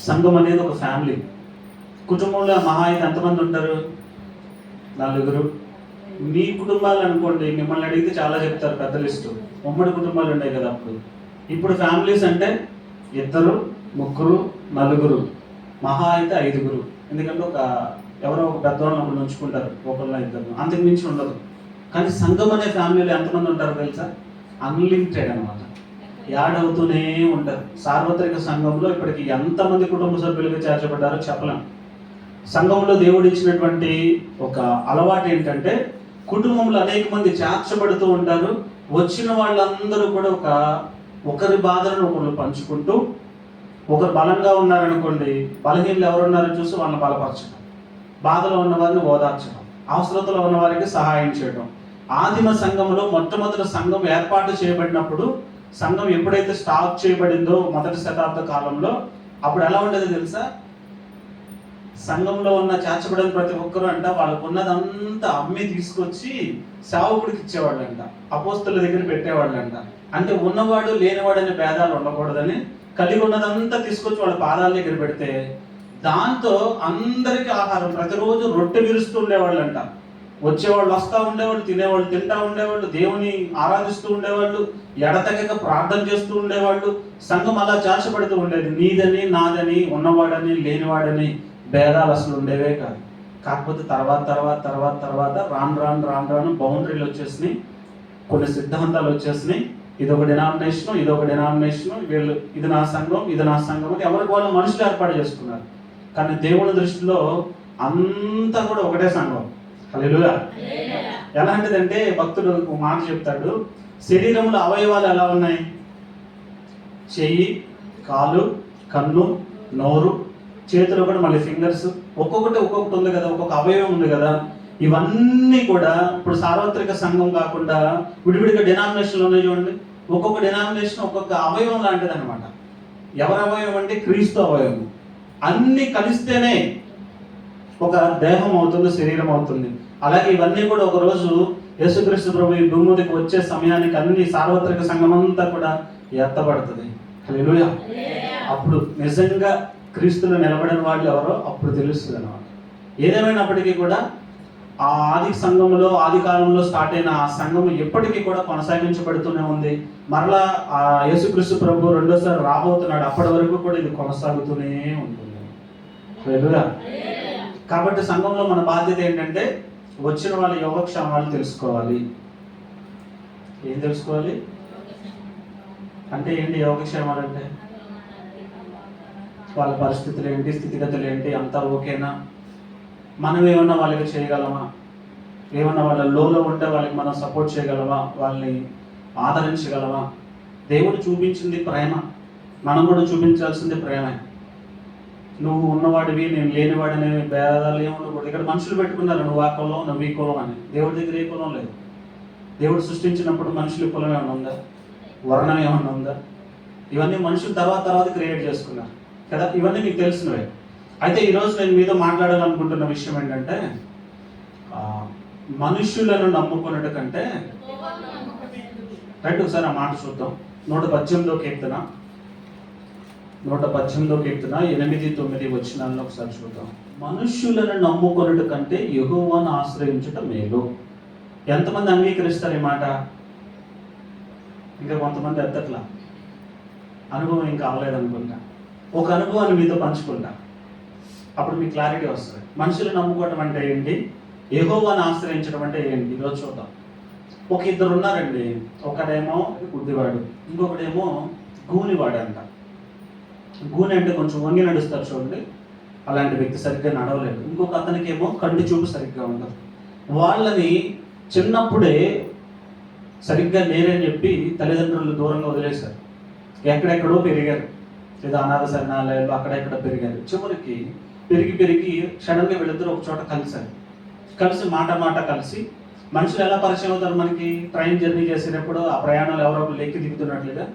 సంఘం అనేది ఒక ఫ్యామిలీ. కుటుంబంలో మహా అయితే ఎంతమంది ఉంటారు? 4. మీ కుటుంబాలు అనుకోండి, మిమ్మల్ని అడిగితే చాలా చెప్తారు, పెద్ద లిస్టు. ఉమ్మడి కుటుంబాలు ఉన్నాయి కదా అప్పుడు. ఇప్పుడు ఫ్యామిలీస్ అంటే 2, 3, 4, మహా అయితే 5. ఎందుకంటే ఎవరో ఒక పెద్దవాళ్ళని ఒకళ్ళు ఉంచుకుంటారు, ఒకళ్ళ 2, అంతకు మించి ఉండదు. కానీ సంఘం అనే ఫ్యామిలీలో ఎంతమంది ఉంటారో తెలుసా? అన్లిమిటెడ్ అనమాట. యాడ్ అవుతూనే ఉంటారు. సార్వత్రిక సంఘంలో ఇప్పటికి ఎంతమంది కుటుంబ సభ్యులుగా చేర్చబడ్డారో చెప్పలేం. సంఘంలో దేవుడు ఇచ్చినటువంటి ఒక అలవాటు ఏంటంటే, కుటుంబంలో అనేక మంది చేర్చబడుతూ ఉంటారు. వచ్చిన వాళ్ళందరూ కూడా ఒకరి బాధలను ఒకరు పంచుకుంటూ, ఒకరు బలంగా ఉన్నారనుకోండి, బలహీనలు ఎవరున్నారో చూసి వాళ్ళని బలపరచడం, బాధలో ఉన్న వారిని ఓదార్చడం, అవసరతలో ఉన్న వారికి సహాయం చేయడం. ఆదిమ సంఘంలో మొట్టమొదటి సంఘం ఏర్పాటు చేయబడినప్పుడు, సంఘం ఎప్పుడైతే స్టార్ట్ చేయబడిందో మొదటి శతాబ్ద కాలంలో, అప్పుడు ఎలా ఉండేదో తెలుసా? సంఘంలో ఉన్న చేర్చబడిన ప్రతి ఒక్కరు అంట వాళ్ళకు ఉన్నదంతా అమ్మి తీసుకొచ్చి సేవకుడికి ఇచ్చేవాళ్ళంట, అపోస్తల దగ్గర పెట్టేవాళ్ళంట. అంటే ఉన్నవాడు లేనివాడు అనే భేదాలు ఉండకూడదని కలిగి ఉన్నదంతా తీసుకొచ్చి వాళ్ళ పాదాల దగ్గర పెడితే, దాంతో అందరికీ ఆహారం, ప్రతిరోజు రొట్టె విరుస్తూ ఉండేవాళ్ళంట. వచ్చేవాళ్ళు వస్తూ ఉండేవాళ్ళు, తినేవాళ్ళు తింటా ఉండేవాళ్ళు, దేవుని ఆరాధిస్తూ ఉండేవాళ్ళు, ఎడతెగక ప్రార్థన చేస్తూ ఉండేవాళ్ళు. సంఘం అలా చేర్చబడుతూ ఉండేది. నీదని నాదని, ఉన్నవాడని లేనివాడని భేదాలు అసలు ఉండేవే కాదు. కాకపోతే తర్వాత రాను బౌండరీలు వచ్చేసినాయి, కొన్ని సిద్ధాంతాలు వచ్చేసినాయి. ఇదొక డినామినేషన్, వీళ్ళు ఇది నా సంఘం అని ఎవరికి వాళ్ళు మనుషులు ఏర్పాటు చేసుకున్నారు. కానీ దేవుని దృష్టిలో అంతా కూడా ఒకటే సంఘం. హల్లెలూయా. ఎలాంటిదంటే భక్తుడు ఒక మాట చెప్తాడు, శరీరంలో అవయవాలు ఎలా ఉన్నాయి? చెయ్యి, కాలు, కన్ను, నోరు, చేతులు కూడా మళ్ళీ ఫింగర్స్, ఒక్కొక్కటి ఉంది కదా, ఒక్కొక్క అవయవం ఉంది కదా. ఇవన్నీ కూడా ఇప్పుడు సార్వత్రిక సంఘం కాకుండా విడివిడిగా డినామినేషన్లు ఉన్నాయి చూడండి. ఒక్కొక్క డినామినేషన్ ఒక్కొక్క అవయవం లాంటిది అనమాట. ఎవరి అవయవం అంటే క్రీస్తు అవయవం. అన్ని కలిస్తేనే ఒక దేహం అవుతుంది, శరీరం అవుతుంది. అలాగే ఇవన్నీ కూడా ఒకరోజు యేసుక్రీస్తు ప్రభు ఈ భూమి మీదకి వచ్చే సమయానికి అన్ని సార్వత్రిక సంఘం అంతా కూడా ఎత్తబడుతుంది. హల్లెలూయా. అప్పుడు నిజంగా క్రీస్తులో నిలబడిన వాళ్ళు ఎవరో అప్పుడు తెలుస్తుంది అన్నమాట. ఏదేమైనప్పటికీ కూడా ఆ ఆది సంఘంలో, ఆది కాలంలో స్టార్ట్ అయిన ఆ సంఘం ఎప్పటికీ కూడా కొనసాగించబడుతూనే ఉంది. మరలా ఆ యేసుక్రీస్తు ప్రభు రెండోసారి రాబోతున్నాడు, అప్పటి వరకు కూడా ఇది కొనసాగుతూనే ఉంటుంది. హల్లెలూయా. కాబట్టి సంఘంలో మన బాధ్యత ఏంటంటే, వచ్చిన వాళ్ళ యోగక్షేమాలు తెలుసుకోవాలి. ఏం తెలుసుకోవాలి అంటే ఏంటి? యోగక్షేమాలు అంటే వాళ్ళ పరిస్థితులు ఏంటి, స్థితిగతులు ఏంటి, అంతా ఓకేనా, మనం ఏమన్నా వాళ్ళకి చేయగలమా, ఏమన్నా వాళ్ళ లోలో ఉంటే వాళ్ళకి మనం సపోర్ట్ చేయగలమా, వాళ్ళని ఆదరించగలమా. దేవుడు చూపించింది ప్రేమ, మనం కూడా చూపించాల్సింది ప్రేమే. నువ్వు ఉన్నవాడివి నేను లేనివాడిని భేదాలు ఏముండకూడదు. ఇక్కడ మనుషులు పెట్టుకున్నారు, నువ్వు ఆ కులం నువ్వు ఈ కులం అని. దేవుడి దగ్గర ఏ కులం లేదు. దేవుడు సృష్టించినప్పుడు మనుషుల కులం ఏమైనా ఉందా? వర్ణం ఏమన్నా ఉందా? ఇవన్నీ మనుషులు తర్వాత క్రియేట్ చేసుకున్నారు కదా. ఇవన్నీ మీకు తెలిసినవే. అయితే ఈరోజు నేను మీతో మాట్లాడాలనుకుంటున్న విషయం ఏంటంటే, మనుషులను నమ్ముకున్నట్టు కంటే రైట్. ఒకసారి ఆ మాట చూద్దాం. 118వ కీర్తన 8, 9 వచనాలను ఒకసారి చూద్దాం. మనుష్యులను నమ్ముకున్నట్టు కంటే యెహోవాను ఆశ్రయించుట మేలు. ఎంతమంది అంగీకరిస్తారు ఈ మాట? ఇంకా కొంతమంది ఎత్తట్లా. అనుభవం ఇంకా అవ్వలేదనుకుంటా. ఒక అనుభవాన్ని మీతో పంచుకుంటా, అప్పుడు మీకు క్లారిటీ వస్తుంది. మనుషులు నమ్ముకోవడం అంటే ఏంటి, యెహోవాను ఆశ్రయించడం అంటే ఏంటి? ఈరోజు చూద్దాం. ఒక 2 ఉన్నారండి. ఒకడేమో గుడ్డివాడు, ఇంకొకడేమో గూనివాడు అంట. గూని అంటే కొంచెం వంగి నడుస్తారు చూడండి, అలాంటి వ్యక్తి సరిగ్గా నడవలేదు. ఇంకొక అతనికేమో కంటి చూపు సరిగ్గా ఉండదు. వాళ్ళని చిన్నప్పుడే సరిగ్గా లేరని చెప్పి తల్లిదండ్రులు దూరంగా వదిలేశారు. ఎక్కడెక్కడో పెరిగారు, లేదా అనాథ శరణాలయాలు అక్కడెక్కడ పెరిగారు. చివరికి పెరిగి సడన్గా వీళ్ళిద్దరూ ఒక చోట కలిసి మాట కలిసి. మనుషులు ఎలా పరిచయం అవుతారు మనకి? ట్రైన్ జర్నీ చేసేటప్పుడు ఆ ప్రయాణాలు ఎవరో ఒకరు ఎక్కి దిగుతున్నట్లుగా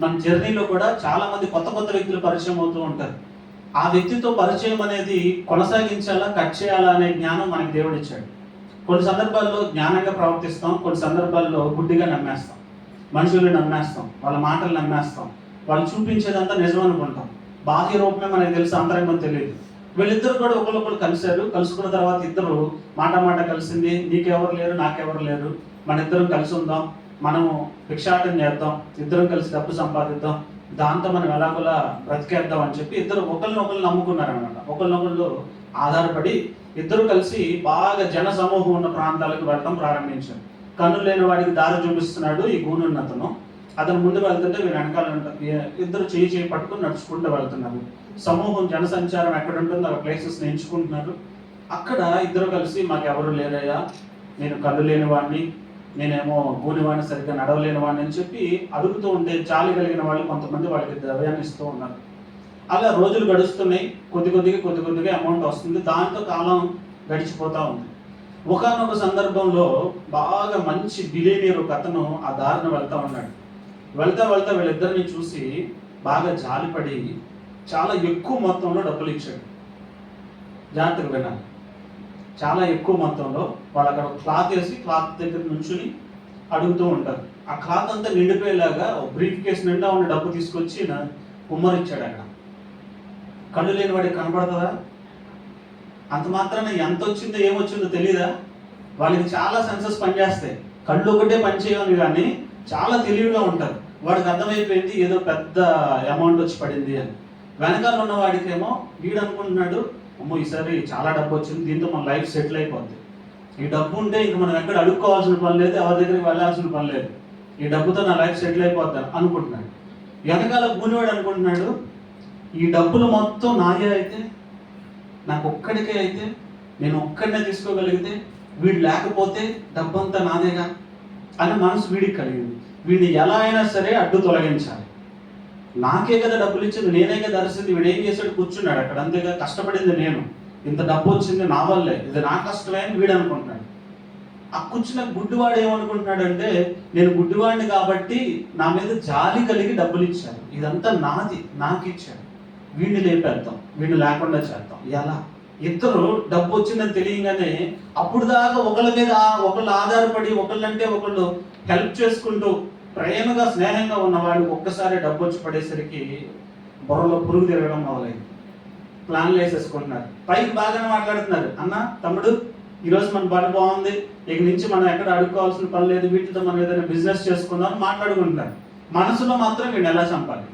మన జర్నీలో కూడా చాలా మంది కొత్త వ్యక్తులు పరిచయం అవుతూ ఉంటారు. ఆ వ్యక్తితో పరిచయం అనేది కొనసాగించాలా, కట్ చేయాలా అనే జ్ఞానం మనకి దేవుడు ఇచ్చాడు. కొన్ని సందర్భాల్లో జ్ఞానంగా ప్రవర్తిస్తాం, కొన్ని సందర్భాల్లో గుడ్డిగా నమ్మేస్తాం. మనుషుల్ని నమ్మేస్తాం, వాళ్ళ మాటలు నమ్మేస్తాం, వాళ్ళు చూపించేదంతా నిజం అనుకుంటాం. బాహ్య రూపమే మనకి తెలుసు, అంతరంగం తెలియదు. వీళ్ళిద్దరు కూడా ఒకరికొకరు కలిశారు. కలుసుకున్న తర్వాత ఇద్దరు మాట కలిసింది, నీకెవరు లేరు నాకెవరు లేరు, మన ఇద్దరం కలిసి ఉందాం, మనము భిక్షాటం చేద్దాం, ఇద్దరం కలిసి డబ్బు సంపాదిద్దాం, దాంతో మనం ఎలాగోలా బ్రతికేద్దాం అని చెప్పి ఇద్దరు ఒకరినొకరు నమ్ముకున్నారనమాట. ఒకరినొకళ్ళు ఆధారపడి ఇద్దరు కలిసి బాగా జన సమూహం ఉన్న ప్రాంతాలకు వెళ్ళడం ప్రారంభించారు. కన్ను లేని వాడికి దారి చూపిస్తున్నాడు ఈ గూనున్నతను. అతను ముందు వెళ్తుంటే వీరు వెనకాల ఇద్దరు చేయి పట్టుకుని నడుచుకుంటూ వెళ్తున్నారు. సమూహం జనసంచారం ఎక్కడ ఉంటుందో ఆ ప్లేసెస్ ఎంచుకుంటున్నారు. అక్కడ ఇద్దరు కలిసి మాకెవరు లేరయ్యా, నేను కళ్ళు లేని వాడిని, నేనేమో గూనివాడిని, సరిగ్గా నడవలేని వాడిని అని చెప్పి అడుగుతూ ఉంటే జాలి కలిగిన వాళ్ళు కొంతమంది వాళ్ళకి ద్రవ్యాన్ని ఇస్తూ ఉన్నారు. అలా రోజులు గడుస్తున్నాయి. కొద్దిగా అమౌంట్ వస్తుంది. దాంతో కాలం గడిచిపోతూ ఉంది. ఒకానొక సందర్భంలో బాగా మంచి బిలియనీర్ ఒక అతను ఆ దారిని వెళ్తా ఉన్నాడు. వెళ్తా వీళ్ళిద్దరిని చూసి బాగా జాలిపడి చాలా ఎక్కువ మొత్తంలో డబ్బులు ఇచ్చాడు. జాగ్రత్తగా వినాలి. చాలా ఎక్కువ మొత్తంలో వాళ్ళు అక్కడ క్లాత్ వేసి క్లాత్ దగ్గర నుంచుని అడుగుతూ ఉంటారు. ఆ క్లాత్ అంతా నిండిపోయేలాగా బ్రీఫ్ కేసు నిండా ఉన్న డబ్బు తీసుకొచ్చి కుమ్మరిచ్చాడు. అక్కడ కళ్ళు లేని వాడికి కనపడుతుందా? అంత మాత్రాన ఎంత వచ్చిందో ఏమొచ్చిందో తెలీదా? వాళ్ళకి చాలా సెన్సెస్ పనిచేస్తాయి. కళ్ళు ఒకటే పనిచేయాలి కానీ చాలా తెలివిగా ఉంటారు. వాడికి అర్థమైపోయింది ఏదో పెద్ద అమౌంట్ వచ్చి పడింది అని. వెనకాల ఉన్న వాడికేమో వీడు అనుకుంటున్నాడు, అమ్మో ఈసారి చాలా డబ్బు వచ్చింది, దీంతో మన లైఫ్ సెటిల్ అయిపోద్ది, ఈ డబ్బు ఉంటే ఇంక మనం ఎక్కడ అడుక్కోవాల్సిన పని లేదు, ఎవరి దగ్గరికి వెళ్ళాల్సిన పని లేదు, ఈ డబ్బుతో నా లైఫ్ సెటిల్ అయిపోద్ది అనుకుంటున్నాడు. వెనకాల గూనివాడు అనుకుంటున్నాడు, ఈ డబ్బులు మొత్తం నాయే అయితే, నాకు ఒక్కడికే అయితే, నేను ఒక్కడినే తీసుకోగలిగితే, వీడు లేకపోతే డబ్బంతా నాదేగా అని మనసు వీడికి కలిగింది. వీడిని ఎలా అయినా సరే అడ్డు తొలగించాలి. నాకే కదా డబ్బులు ఇచ్చింది, నేనే కదా అరిసింది, వీడు ఏం చేశాడు, కూర్చున్నాడు అక్కడ, అంతేగా కష్టపడింది నేను, ఇంత డబ్బు వచ్చింది నా వల్లే, ఇది నా కష్టమే అని వీడు అనుకుంటున్నాడు. ఆ కూర్చున్న గుడ్డివాడు ఏమనుకుంటున్నాడంటే, నేను గుడ్డివాడిని కాబట్టి నా మీద జాలి కలిగి డబ్బులు ఇచ్చారు, ఇదంతా నాది, నాకు ఇచ్చాడు, వీడిని లేపేద్దాం, వీడిని లేకుండా చేద్దాం. ఎలా? ఇద్దరు డబ్బు వచ్చిందని తెలియగానే అప్పుడు దాకా ఒకళ్ళ మీద ఒకళ్ళు ఆధారపడి ఒకళ్ళంటే ఒకళ్ళు హెల్ప్ చేసుకుంటూ ప్రేమగా స్నేహంగా ఉన్న వాళ్ళకి ఒక్కసారి డబ్బు వచ్చి పడేసరికి బుర్రలో పురుగు తిరగడం మొదలైంది. ప్లాన్లు వేసేసుకుంటున్నారు. పైకి బాగానే మాట్లాడుతున్నారు, అన్న తమ్ముడు ఈరోజు మన పని బాగుంది, ఇక నుంచి మనం ఎక్కడ అడుక్కోవాల్సిన పని లేదు, వీటితో మనం ఏదైనా బిజినెస్ చేసుకుందాం మాట్లాడుకుంటున్నారు. మనసులో మాత్రం వీడిని ఎలా చంపాలి,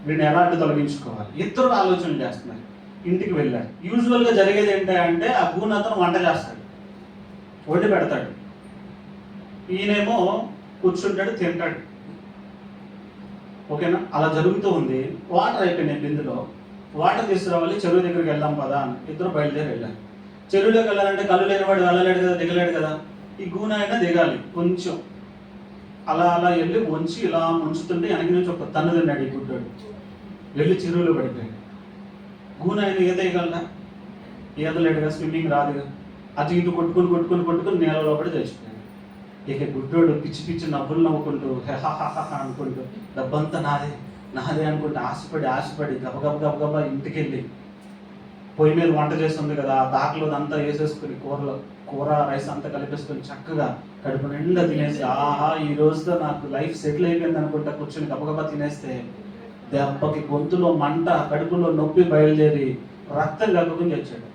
వీడిని ఎలా అడ్డు తొలగించుకోవాలి, ఇద్దరు ఆలోచనలు చేస్తున్నారు. ఇంటికి వెళ్ళారు. యూజువల్గా జరిగేది ఏంటంటే ఆ గూనతను వంట చేస్తాడు, వండి పెడతాడు, ఈయనేమో కూర్చుంటాడు, తింటాడు. ఓకేనా? అలా జరుగుతూ ఉంది. వాటర్ అయిపోయినాయి బిందులో, వాటర్ తీసుకురావాలి, చెరువు దగ్గరికి వెళ్దాం పదా అని ఇద్దరు బయలుదేరి వెళ్ళారు. చెరువులోకి వెళ్ళాలంటే కళ్ళు లేనివాడు వెళ్ళలేడు కదా, దిగలేడు కదా. ఈ గూన అయినా దిగాలి కొంచెం. అలా వెళ్ళి వంచి ఇలా ముంచుతుంటే వెనక నుంచి ఒక తన్ను తిన్నాడు ఈ గుడ్డోడు, వెళ్ళి చెరువులో పడిపోయాడు. గూన ఆయన ఈత వేయగలరా? ఈతలేడుగా, స్విమ్మింగ్ రాదుగా. అటు ఇటు కొట్టుకుని నేలలో పడి తెచ్చిపోయాడు. ఇక గుడ్డోడు పిచ్చి నవ్వులు నవ్వుకుంటూ హెహా అనుకుంటూ డబ్బంతా నాదే అనుకుంటూ ఆశపడి గబగబా ఇంటికి వెళ్ళి పొయ్యి మీద వంట చేస్తుంది కదా, ఆ దాకలో అంతా వేసేసుకుని కూర రైస్ అంతా కలిపేసుకొని చక్కగా కడుపు నిండా తినేసి, ఆహా ఈ రోజుతో నాకు లైఫ్ సెటిల్ అయిపోయింది అనుకుంటా కూర్చొని గబగబా తినేస్తే దెబ్బకి గొంతులో మంట, కడుపులో నొప్పి బయలుదేరి రక్తం కలుపుకుని వచ్చాడు.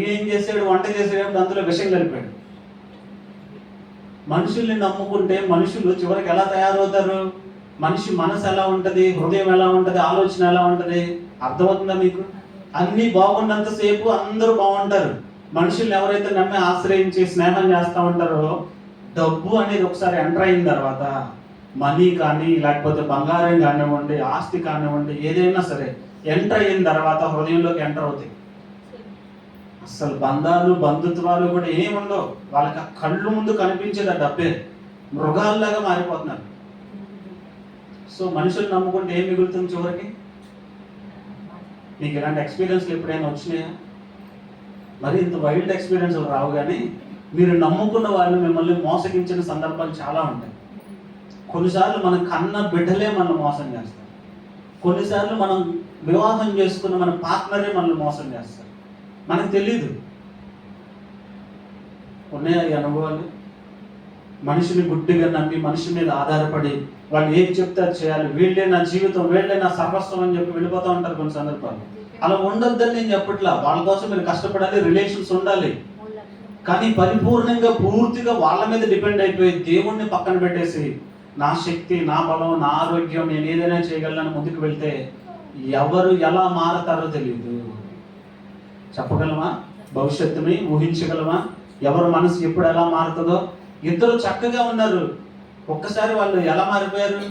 ఏం చేసాడు? వంట చేసేటప్పుడు అందులో విషం కలిపాడు. మనుషుల్ని నమ్ముకుంటే మనుషులు చివరికి ఎలా తయారవుతారు? మనిషి మనసు ఎలా ఉంటుంది, హృదయం ఎలా ఉంటుంది, ఆలోచన ఎలా ఉంటుంది? అర్థమవుతుందా మీకు? అన్నీ బాగున్నంతసేపు అందరూ బాగుంటారు. మనుషుల్ని ఎవరైతే నమ్మి ఆశ్రయించి స్నేహం చేస్తూ ఉంటారో, డబ్బు అనేది ఒకసారి ఎంటర్ అయిన తర్వాత, మనీ కానీ లేకపోతే బంగారం కానివ్వండి, ఆస్తి కానివ్వండి, ఏదైనా సరే ఎంటర్ అయిన తర్వాత హృదయంలోకి ఎంటర్ అవుతాయి. అసలు బంధాలు బంధుత్వాలు కూడా ఏముండవు. వాళ్ళకి ఆ కళ్ళు ముందు కనిపించేది ఆ డబ్బే. మృగాల్లాగా మారిపోతున్నారు. సో మనుషులు నమ్ముకుంటే ఏం మిగులుతుంది చివరికి? మీకు ఇలాంటి ఎక్స్పీరియన్స్లు ఎప్పుడైనా వచ్చినాయా? మరి ఇంత వైల్డ్ ఎక్స్పీరియన్స్ రావు, కానీ మీరు నమ్ముకున్న వాళ్ళు మిమ్మల్ని మోసగించిన సందర్భాలు చాలా ఉంటాయి. కొన్నిసార్లు మనం కన్న బిడ్డలే మనల్ని మోసం చేస్తారు. కొన్నిసార్లు మనం వివాహం చేసుకున్న మన పార్ట్నరే మనల్ని మోసం చేస్తారు, మనకు తెలీదు. ఉన్నాయా ఈ అనుభవాలు? మనిషిని గుడ్డిగా నమ్మి మనిషి మీద ఆధారపడి వాళ్ళు ఏం చెప్తే అది చేయాలి, వీళ్ళే నా జీవితం, వీళ్ళే నా సర్వస్వం అని చెప్పి వెళ్ళిపోతూ ఉంటారు కొన్ని సందర్భాలు. అలా ఉండొద్దని నేను చెప్పట్లా, వాళ్ళ కోసం మీరు కష్టపడాలి, రిలేషన్స్ ఉండాలి. కానీ పరిపూర్ణంగా పూర్తిగా వాళ్ళ మీద డిపెండ్ అయిపోయి దేవుణ్ణి పక్కన పెట్టేసి నా శక్తి, నా బలం, నా ఆరోగ్యం, నేను ఏదైనా చేయగలను ముందుకు వెళ్తే ఎవరు ఎలా మారతారో తెలియదు. చెప్పగలమా? భవిష్యత్తుని ఊహించగలమా? ఎవరు మనసు ఎప్పుడు ఎలా మారుతుందో? ఇద్దరు చక్కగా ఉన్నారు, ఒక్కసారి వాళ్ళు ఎలా మారిపోయారు,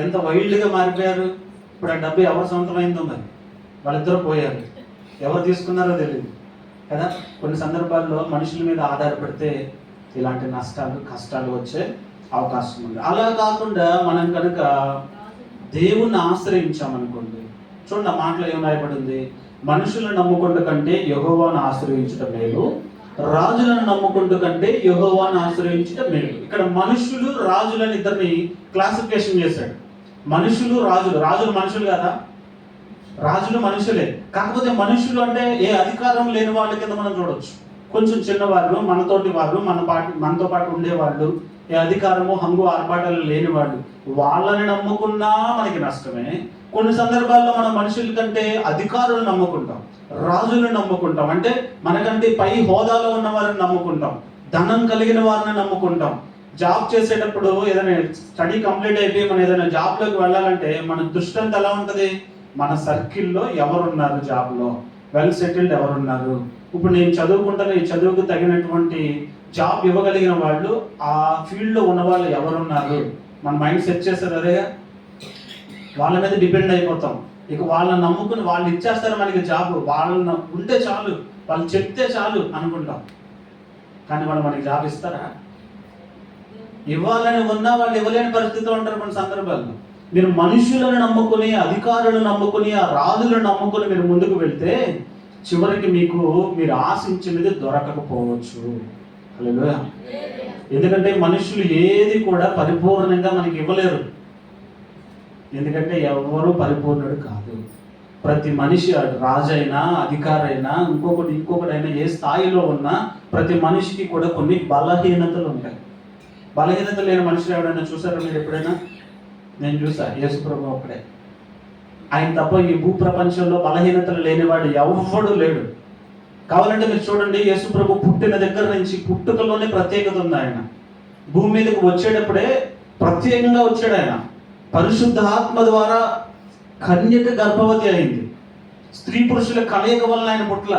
ఎంత వైల్డ్గా మారిపోయారు. ఇప్పుడు ఆ డబ్బు ఎవరు సొంతమైందో మరి వాళ్ళిద్దరూ పోయారు, ఎవరు తీసుకున్నారో తెలియదు కదా. కొన్ని సందర్భాల్లో మనుషుల మీద ఆధారపడితే ఇలాంటి నష్టాలు, కష్టాలు వచ్చే అవకాశం ఉంది. అలా కాకుండా మనం కనుక దేవుణ్ణి ఆశ్రయించామనుకోండి, చూడండి ఆ మాటలో ఏం రాయబడింది, మనుషులను నమ్ముకుంటూ కంటే యెహోవాను ఆశ్రయించడం మేలు, రాజులను నమ్ముకుంటూ కంటే యెహోవాను ఆశ్రయించడం మేలు. ఇక్కడ మనుషులు రాజులను ఇద్దరిని క్లాసిఫికేషన్ చేశాడు. మనుషులు రాజులు, రాజులు మనుషులు కదా, రాజులు మనుషులే. కాకపోతే మనుషులు అంటే ఏ అధికారం లేని వాళ్ళ కింద మనం చూడొచ్చు. కొంచెం చిన్నవాళ్ళు, మనతోటి వాళ్ళు, మనతో పాటు ఉండేవాళ్ళు, ఏ అధికారము హంగు ఆర్పాటాలు లేని వాళ్ళు, వాళ్ళని నమ్ముకున్నా మనకి నష్టమే. కొన్ని సందర్భాల్లో మనం మనుషుల కంటే అధికారులను నమ్ముకుంటాం, రాజులను నమ్ముకుంటాం, అంటే మనకంటే పై హోదాలో ఉన్న వారిని నమ్ముకుంటాం, ధనం కలిగిన వారిని నమ్ముకుంటాం. జాబ్ చేసేటప్పుడు ఏదైనా స్టడీ కంప్లీట్ అయిపోయి మనం ఏదైనా జాబ్లోకి వెళ్ళాలంటే మన దృష్టి అంతా ఎలా ఉంటుంది, మన సర్కిల్లో ఎవరున్నారు, జాబ్లో వెల్ సెటిల్డ్ ఎవరున్నారు, ఇప్పుడు నేను చదువుకుంటాను, ఈ చదువుకు తగినటువంటి జాబ్ ఇవ్వగలిగిన వాళ్ళు, ఆ ఫీల్డ్లో ఉన్న వాళ్ళు ఎవరున్నారు, మన మైండ్ సెట్ చేస్తారు. అదే వాళ్ళ మీద డిపెండ్ అయిపోతాం. ఇక వాళ్ళని నమ్ముకుని వాళ్ళు ఇచ్చేస్తారు మనకి జాబ్, వాళ్ళని ఉంటే చాలు, వాళ్ళు చెప్తే చాలు అనుకుంటాం. కానీ వాళ్ళు మనకి జాబ్ ఇస్తారా? ఇవ్వాలని ఉన్నా వాళ్ళు ఇవ్వలేని పరిస్థితిలో ఉంటారు కొన్ని సందర్భాల్లో. మీరు మనుషులను నమ్ముకుని, అధికారులను నమ్ముకుని, ఆ రాజులను నమ్ముకుని మీరు ముందుకు వెళ్తే చివరికి మీరు ఆశించినది దొరకకపోవచ్చు. హల్లెలూయా. ఎందుకంటే మనుషులు ఏది కూడా పరిపూర్ణంగా మనకి ఇవ్వలేరు. ఎందుకంటే ఎవరు పరిపూర్ణుడు కాదు. ప్రతి మనిషి, రాజైనా అధికారైనా ఇంకొకటైనా ఏ స్థాయిలో ఉన్నా ప్రతి మనిషికి కూడా కొన్ని బలహీనతలు ఉంటాయి. బలహీనత లేని మనుషులు ఎవరైనా చూసారా మీరు ఎప్పుడైనా? నేను చూసా, యేసుప్రభు ఒక్కడే. ఆయన తప్ప ఈ భూప్రపంచంలో బలహీనతలు లేనివాడు ఎవ్వడు లేడు. కావాలంటే మీరు చూడండి, యేసుప్రభు పుట్టిన దగ్గర నుంచి పుట్టుకలోనే ప్రత్యేకత ఉంది. ఆయన భూమి మీదకి వచ్చేటప్పుడే ప్రత్యేకంగా వచ్చాడు. ఆయన పరిశుద్ధాత్మ ద్వారా కన్యక గర్భవతి అయింది. స్త్రీ పురుషుల కలయిక వలన ఆయన పుట్ల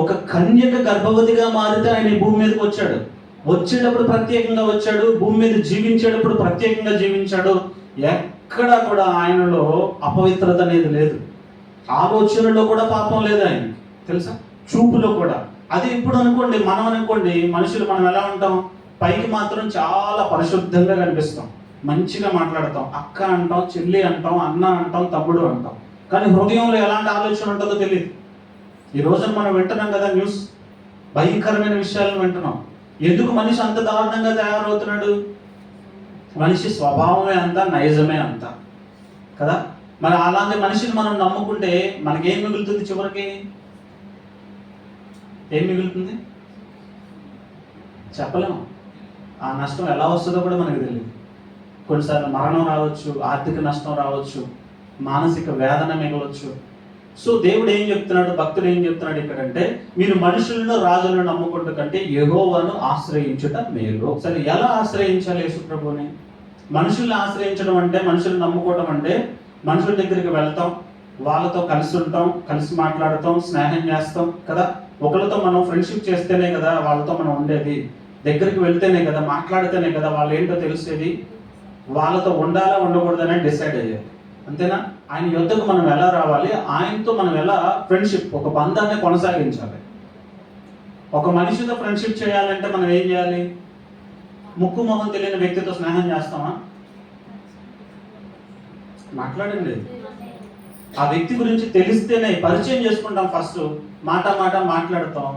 ఒక కన్యక గర్భవతిగా మారితే ఆయన ఈ భూమి మీదకి వచ్చాడు. వచ్చేటప్పుడు ప్రత్యేకంగా వచ్చాడు, భూమి మీద జీవించేటప్పుడు ప్రత్యేకంగా జీవించాడు. ఎక్కడా కూడా ఆయనలో అపవిత్రత అనేది లేదు, ఆలోచనలో కూడా పాపం లేదు ఆయన, తెలుసా, చూపులో కూడా. అది ఇప్పుడు అనుకోండి, మనుషులు మనం ఎలా ఉంటాం, పైకి మాత్రం చాలా పరిశుద్ధంగా కనిపిస్తాం, మంచిగా మాట్లాడతాం, అక్క అంటాం, చెల్లి అంటాం, అన్న అంటాం, తమ్ముడు అంటాం. కానీ హృదయంలో ఎలాంటి ఆలోచన ఉంటుందో తెలియదు. ఈ రోజున మనం వింటున్నాం కదా న్యూస్, భయంకరమైన విషయాలను వింటున్నాం. ఎందుకు మనిషి అంత దారుణంగా తయారవుతున్నాడు? మనిషి స్వభావమే అంత, నైజమే అంత కదా. మరి అలాంటి మనిషిని మనం నమ్ముకుంటే మనకేం మిగులుతుంది? చివరికి ఏం మిగులుతుంది చెప్పలేము. ఆ నష్టం ఎలా వస్తుందో కూడా మనకు తెలియదు. కొన్నిసార్లు మరణం రావచ్చు, ఆర్థిక నష్టం రావచ్చు, మానసిక వేదన మిగలవచ్చు. సో దేవుడు ఏం చెప్తున్నాడు, భక్తుడు ఏం చెప్తున్నాడు ఇక్కడంటే, మీరు మనుషులను రాజులను నమ్ముకుంటూ కంటే యెహోవాను ఆశ్రయించుట మేలు. ఒకసారి ఎలా ఆశ్రయించాలి యేసుప్రభుని? మనుషుల్ని ఆశ్రయించడం అంటే, మనుషులను నమ్ముకోవడం అంటే మనుషుల దగ్గరికి వెళ్తాం, వాళ్ళతో కలిసి ఉంటాం, కలిసి మాట్లాడతాం, స్నేహం చేస్తాం కదా. ఒకరితో మనం ఫ్రెండ్షిప్ చేస్తేనే కదా వాళ్ళతో మనం ఉండేది, దగ్గరికి వెళ్తేనే కదా, మాట్లాడితేనే కదా వాళ్ళు ఏంటో తెలిసేది, వాళ్ళతో ఉండాలా ఉండకూడదనే డిసైడ్ అయ్యేది, అంతేనా? ఆయన యుద్ధకు మనం ఎలా రావాలి, ఆయనతో మనం ఎలా ఫ్రెండ్షిప్, ఒక బంధాన్ని కొనసాగించాలి. ఒక మనిషితో ఫ్రెండ్షిప్ చేయాలంటే మనం ఏం చేయాలి? ముక్కు మొహం తెలియని వ్యక్తితో స్నేహం చేస్తామా? మాట్లాడండి. ఆ వ్యక్తి గురించి తెలిస్తేనే పరిచయం చేసుకుంటాం. ఫస్ట్ మాట మాట్లాడతాం.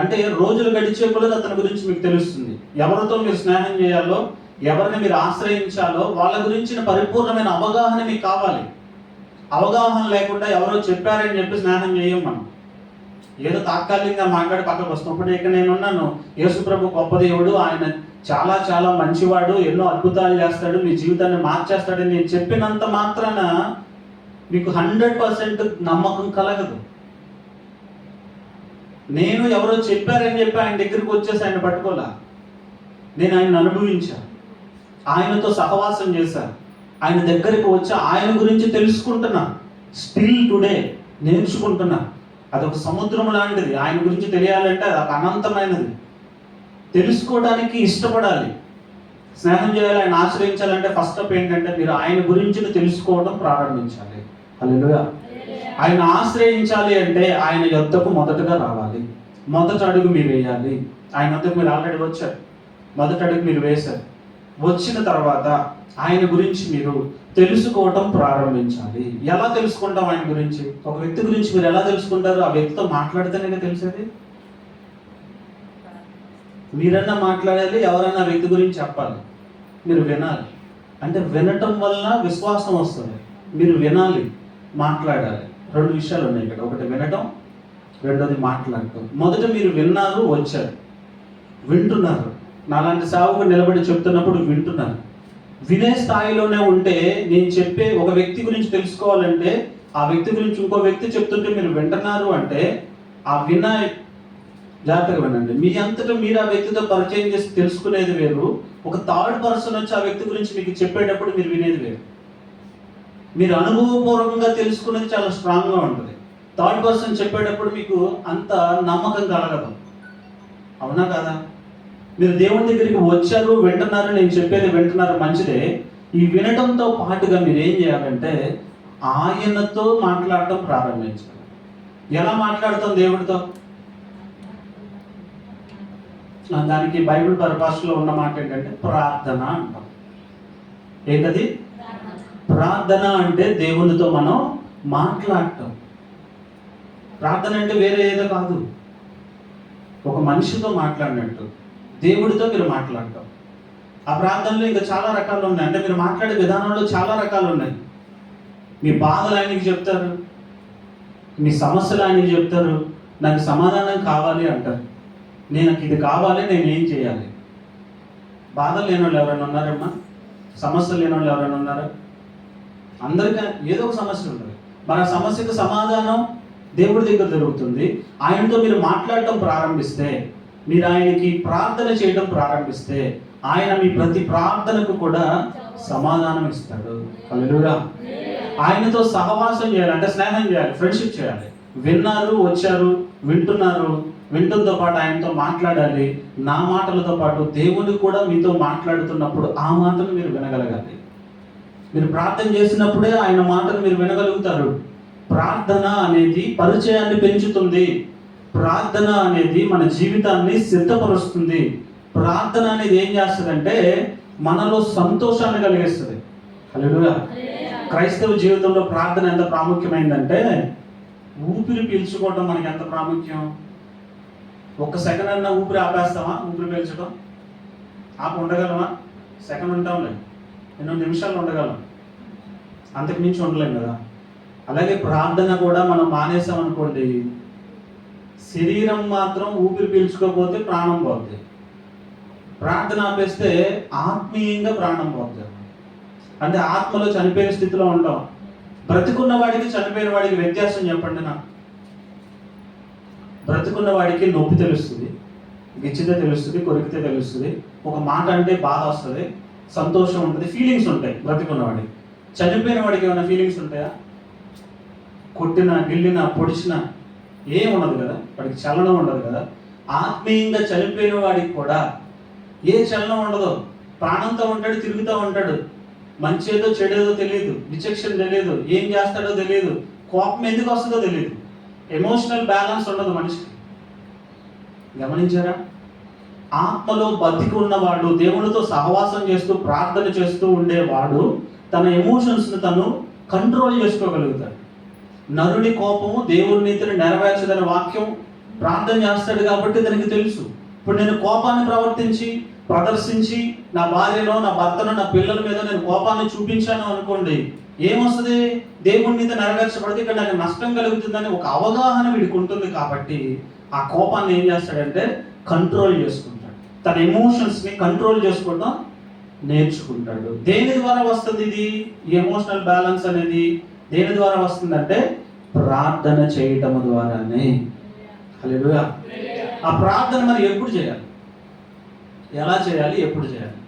అంటే రోజులు గడిచే కొలది అతని గురించి మీకు తెలుస్తుంది. ఎవరితో మీరు స్నేహం చేయాలో, ఎవరిని మీరు ఆశ్రయించాలో వాళ్ళ గురించిన పరిపూర్ణమైన అవగాహన మీకు కావాలి. అవగాహన లేకుండా ఎవరో చెప్పారని చెప్పి స్నేహం చేయం మనం. ఏదో తాత్కాలికంగా మాట్లాడి పక్కకు వస్తాం. ఇప్పుడు ఇక్కడ నేనున్నాను, యేసు ప్రభు గొప్ప దేవుడు, ఆయన చాలా చాలా మంచివాడు, ఎన్నో అద్భుతాలు చేస్తాడు, మీ జీవితాన్ని మార్చేస్తాడని నేను చెప్పినంత మాత్రాన మీకు 100% నమ్మకం కలగదు. నేను ఎవరో చెప్పారని చెప్పి ఆయన దగ్గరికి వచ్చేసి ఆయన పట్టుకోలే. నేను ఆయన్ని అనుభవించా, ఆయనతో సహవాసం చేశాను, ఆయన దగ్గరికి వచ్చి ఆయన గురించి తెలుసుకుంటున్నా. స్టిల్ టుడే నేర్చుకుంటున్నా. అదొక సముద్రం లాంటిది. ఆయన గురించి తెలియాలంటే అది అనంతమైనది. తెలుసుకోవడానికి ఇష్టపడాలి, స్నేహం చేయాలి, ఆయన ఆశ్రయించాలంటే ఫస్ట్ స్టెప్ ఏంటంటే మీరు ఆయన గురించి తెలుసుకోవడం ప్రారంభించాలి. హల్లెలూయా. ఆయన ఆశ్రయించాలి అంటే ఆయన యొద్దకు మొదటగా రావాలి. మొదటి అడుగు మీరు వేయాలి. ఆయన వద్దకు మీరు ఆల్రెడీ వచ్చారు, మొదటి అడుగు మీరు వేశారు. వచ్చిన తర్వాత ఆయన గురించి మీరు తెలుసుకోవటం ప్రారంభించాలి. ఎలా తెలుసుకుంటాం ఆయన గురించి? ఒక వ్యక్తి గురించి మీరు ఎలా తెలుసుకుంటారు? ఆ వ్యక్తితో మాట్లాడితేనే తెలిసేది. మీరన్నా మాట్లాడాలి, ఎవరన్నా వ్యక్తి గురించి చెప్పాలి, మీరు వినాలి. అంటే వినటం వల్ల విశ్వాసం వస్తుంది. మీరు వినాలి, మాట్లాడాలి. రెండు విషయాలు ఉన్నాయి ఇక్కడ. ఒకటి వినటం, రెండోది మాట్లాడటం. మొదట మీరు విన్నారు, వచ్చారు, వింటున్నారు. నాలాంటి సేవకుడు నిలబడి చెప్తున్నప్పుడు వింటున్నారు. వినే స్థాయిలోనే ఉంటే, నేను చెప్పే ఒక వ్యక్తి గురించి తెలుసుకోవాలంటే ఆ వ్యక్తి గురించి ఇంకో వ్యక్తి చెప్తుంటే మీరు వింటున్నారు అంటే ఆ జాగ్రత్తగా వినండి. మీ అంతటా మీరు ఆ వ్యక్తితో పరిచయం చేసి తెలుసుకునేది వేరు, ఒక థర్డ్ పర్సన్ వచ్చి ఆ వ్యక్తి గురించి మీకు చెప్పేటప్పుడు మీరు వినేది వేరు. మీరు అనుభవపూర్వకంగా తెలుసుకునేది చాలా స్ట్రాంగ్గా ఉంటుంది. థర్డ్ పర్సన్ చెప్పేటప్పుడు మీకు అంత నమ్మకం కలగదు. అవునా కాదా? మీరు దేవుని దగ్గరికి వచ్చారు, వింటున్నారు, నేను చెప్పేది వింటున్నారు, మంచిదే. ఈ వినటంతో పాటుగా మీరు ఏం చేయాలంటే ఆయనతో మాట్లాడటం ప్రారంభించాలి. ఎలా మాట్లాడతాం దేవుడితో? దానికి బైబిల్ పరిభాషలో ఉన్న మాట ఏంటంటే ప్రార్థన అంటాం. ఏంటది? ప్రార్థన అంటే దేవునితో మనం మాట్లాడటం. ప్రార్థన అంటే వేరే ఏదో కాదు, ఒక మనిషితో మాట్లాడినట్టు దేవుడితో మీరు మాట్లాడటం. ఆ ప్రార్థనలో ఇంకా చాలా రకాలు ఉన్నాయి. అంటే మీరు మాట్లాడే విధానంలో చాలా రకాలు ఉన్నాయి. మీ బాధలు ఆయనకి చెప్తారు, మీ సమస్యలు ఆయనకి చెప్తారు, నాకు సమాధానం కావాలి అంటారు, నాకు ఇది కావాలి, నేను ఏం చేయాలి. బాధలు లేని వాళ్ళు ఎవరైనా ఉన్నారమ్మా? సమస్యలు లేని వాళ్ళు ఎవరైనా ఉన్నారా? అందరికీ ఏదో ఒక సమస్య ఉంటుంది. మన సమస్యకు సమాధానం దేవుడి దగ్గర దొరుకుతుంది. ఆయనతో మీరు మాట్లాడటం ప్రారంభిస్తే, మీరు ఆయనకి ప్రార్థన చేయడం ప్రారంభిస్తే ఆయన మీ ప్రతి ప్రార్థనకు కూడా సమాధానం ఇస్తాడు. హల్లెలూయా. ఆయనతో సహవాసం చేయాలి, అంటే స్నేహం చేయాలి, ఫ్రెండ్షిప్ చేయాలి. విన్నారు, వచ్చారు, వింటున్నారు, వింటంతో పాటు ఆయనతో మాట్లాడాలి. నా మాటలతో పాటు దేవుడు కూడా మీతో మాట్లాడుతున్నప్పుడు ఆ మాటను మీరు వినగలగాలి. మీరు ప్రార్థన చేసినప్పుడే ఆయన మాటను మీరు వినగలుగుతారు. ప్రార్థన అనేది పరిచయాన్ని పెంచుతుంది. ప్రార్థన అనేది మన జీవితాన్ని సిద్ధపరుస్తుంది. ప్రార్థన అనేది ఏం చేస్తుందంటే మనలో సంతోషాన్ని కలిగిస్తుంది. హల్లెలూయా. క్రైస్తవ జీవితంలో ప్రార్థన ఎంత ప్రాముఖ్యమైందంటే, ఊపిరి పీల్చుకోవడం మనకి ఎంత ప్రాముఖ్యం. ఒక్క సెకండ్ అన్నా ఊపిరి ఆపేస్తామా? ఊపిరి పీల్చడం ఆపి ఉండగలమా? సెకండ్ ఉంటాంలే, ఎన్నో నిమిషాలు ఉండగలం, అంతకు మించి ఉండలేం కదా. అలాగే ప్రార్థన కూడా మనం మానేసాం అనుకోండి, శరీరం మాత్రం ఊపిరి పీల్చుకోకపోతే ప్రాణం పోతుంది. ప్రార్థన ఆపేస్తే ఆత్మీయంగా ప్రాణం పోతుంది. అంటే ఆత్మలో చనిపోయిన స్థితిలో ఉంటాం. బ్రతికున్న వాడికి చనిపోయిన వాడికి వ్యత్యాసం చెప్పండి నాకు. బ్రతికున్న వాడికి నొప్పి తెలుస్తుంది, గిచ్చితే తెలుస్తుంది, కొరికితే తెలుస్తుంది, ఒక మాట అంటే బాధ వస్తుంది, సంతోషం ఉంటుంది, ఫీలింగ్స్ ఉంటాయి బ్రతికున్న వాడికి. చనిపోయిన వాడికి ఏమైనా ఫీలింగ్స్ ఉంటాయా? కొట్టినా, గిల్లినా, పొడిచినా ఏం ఉండదు కదా, వాడికి చలనం ఉండదు కదా. ఆత్మీయంగా చనిపోయిన వాడికి కూడా ఏ చలనం ఉండదు. ప్రాణంతో ఉంటాడు, తిరుగుతూ ఉంటాడు, మంచి ఏదో చెడేదో తెలియదు, విచక్షణ తెలియదు, ఏం చేస్తాడో తెలియదు, కోపం ఎందుకు వస్తుందో తెలియదు, ఎమోషనల్ బ్యాలెన్స్ ఉండదు మనిషికి. గమనించారా? ఆత్మలో బతికి ఉన్నవాడు, దేవునితో సహవాసం చేస్తూ ప్రార్థన చేస్తూ ఉండేవాడు తన ఎమోషన్స్ని తను కంట్రోల్ చేసుకోగలుగుతాడు. నరుని కోపము దేవుని నీతిని నెరవేర్చదనే వాక్యం ప్రార్థన చేస్తాడు కాబట్టి తనకి తెలుసు. ఇప్పుడు నేను కోపాన్ని ప్రదర్శించి నా భార్యలో, నా భర్తను, నా పిల్లల మీద నేను కోపాన్ని చూపించాను అనుకోండి, ఏమొస్తుంది? దేవుని మీద నెరవేర్చబడితే ఇక్కడ నాకు నష్టం కలుగుతుందని ఒక అవగాహన వీడికి ఉంటుంది కాబట్టి ఆ కోపాన్ని ఏం చేస్తాడంటే కంట్రోల్ చేసుకుంటాడు. తన ఎమోషన్స్ని కంట్రోల్ చేసుకోవడం నేర్చుకుంటాడు. దేని ద్వారా వస్తుంది ఇది? ఈ ఎమోషనల్ బ్యాలెన్స్ అనేది దేని ద్వారా వస్తుందంటే ప్రార్థన చేయటం ద్వారానే. హల్లెలూయా. ఆ ప్రార్థన మరి ఎప్పుడు చేయాలి, ఎలా చేయాలి, ఎప్పుడు చేయాలి?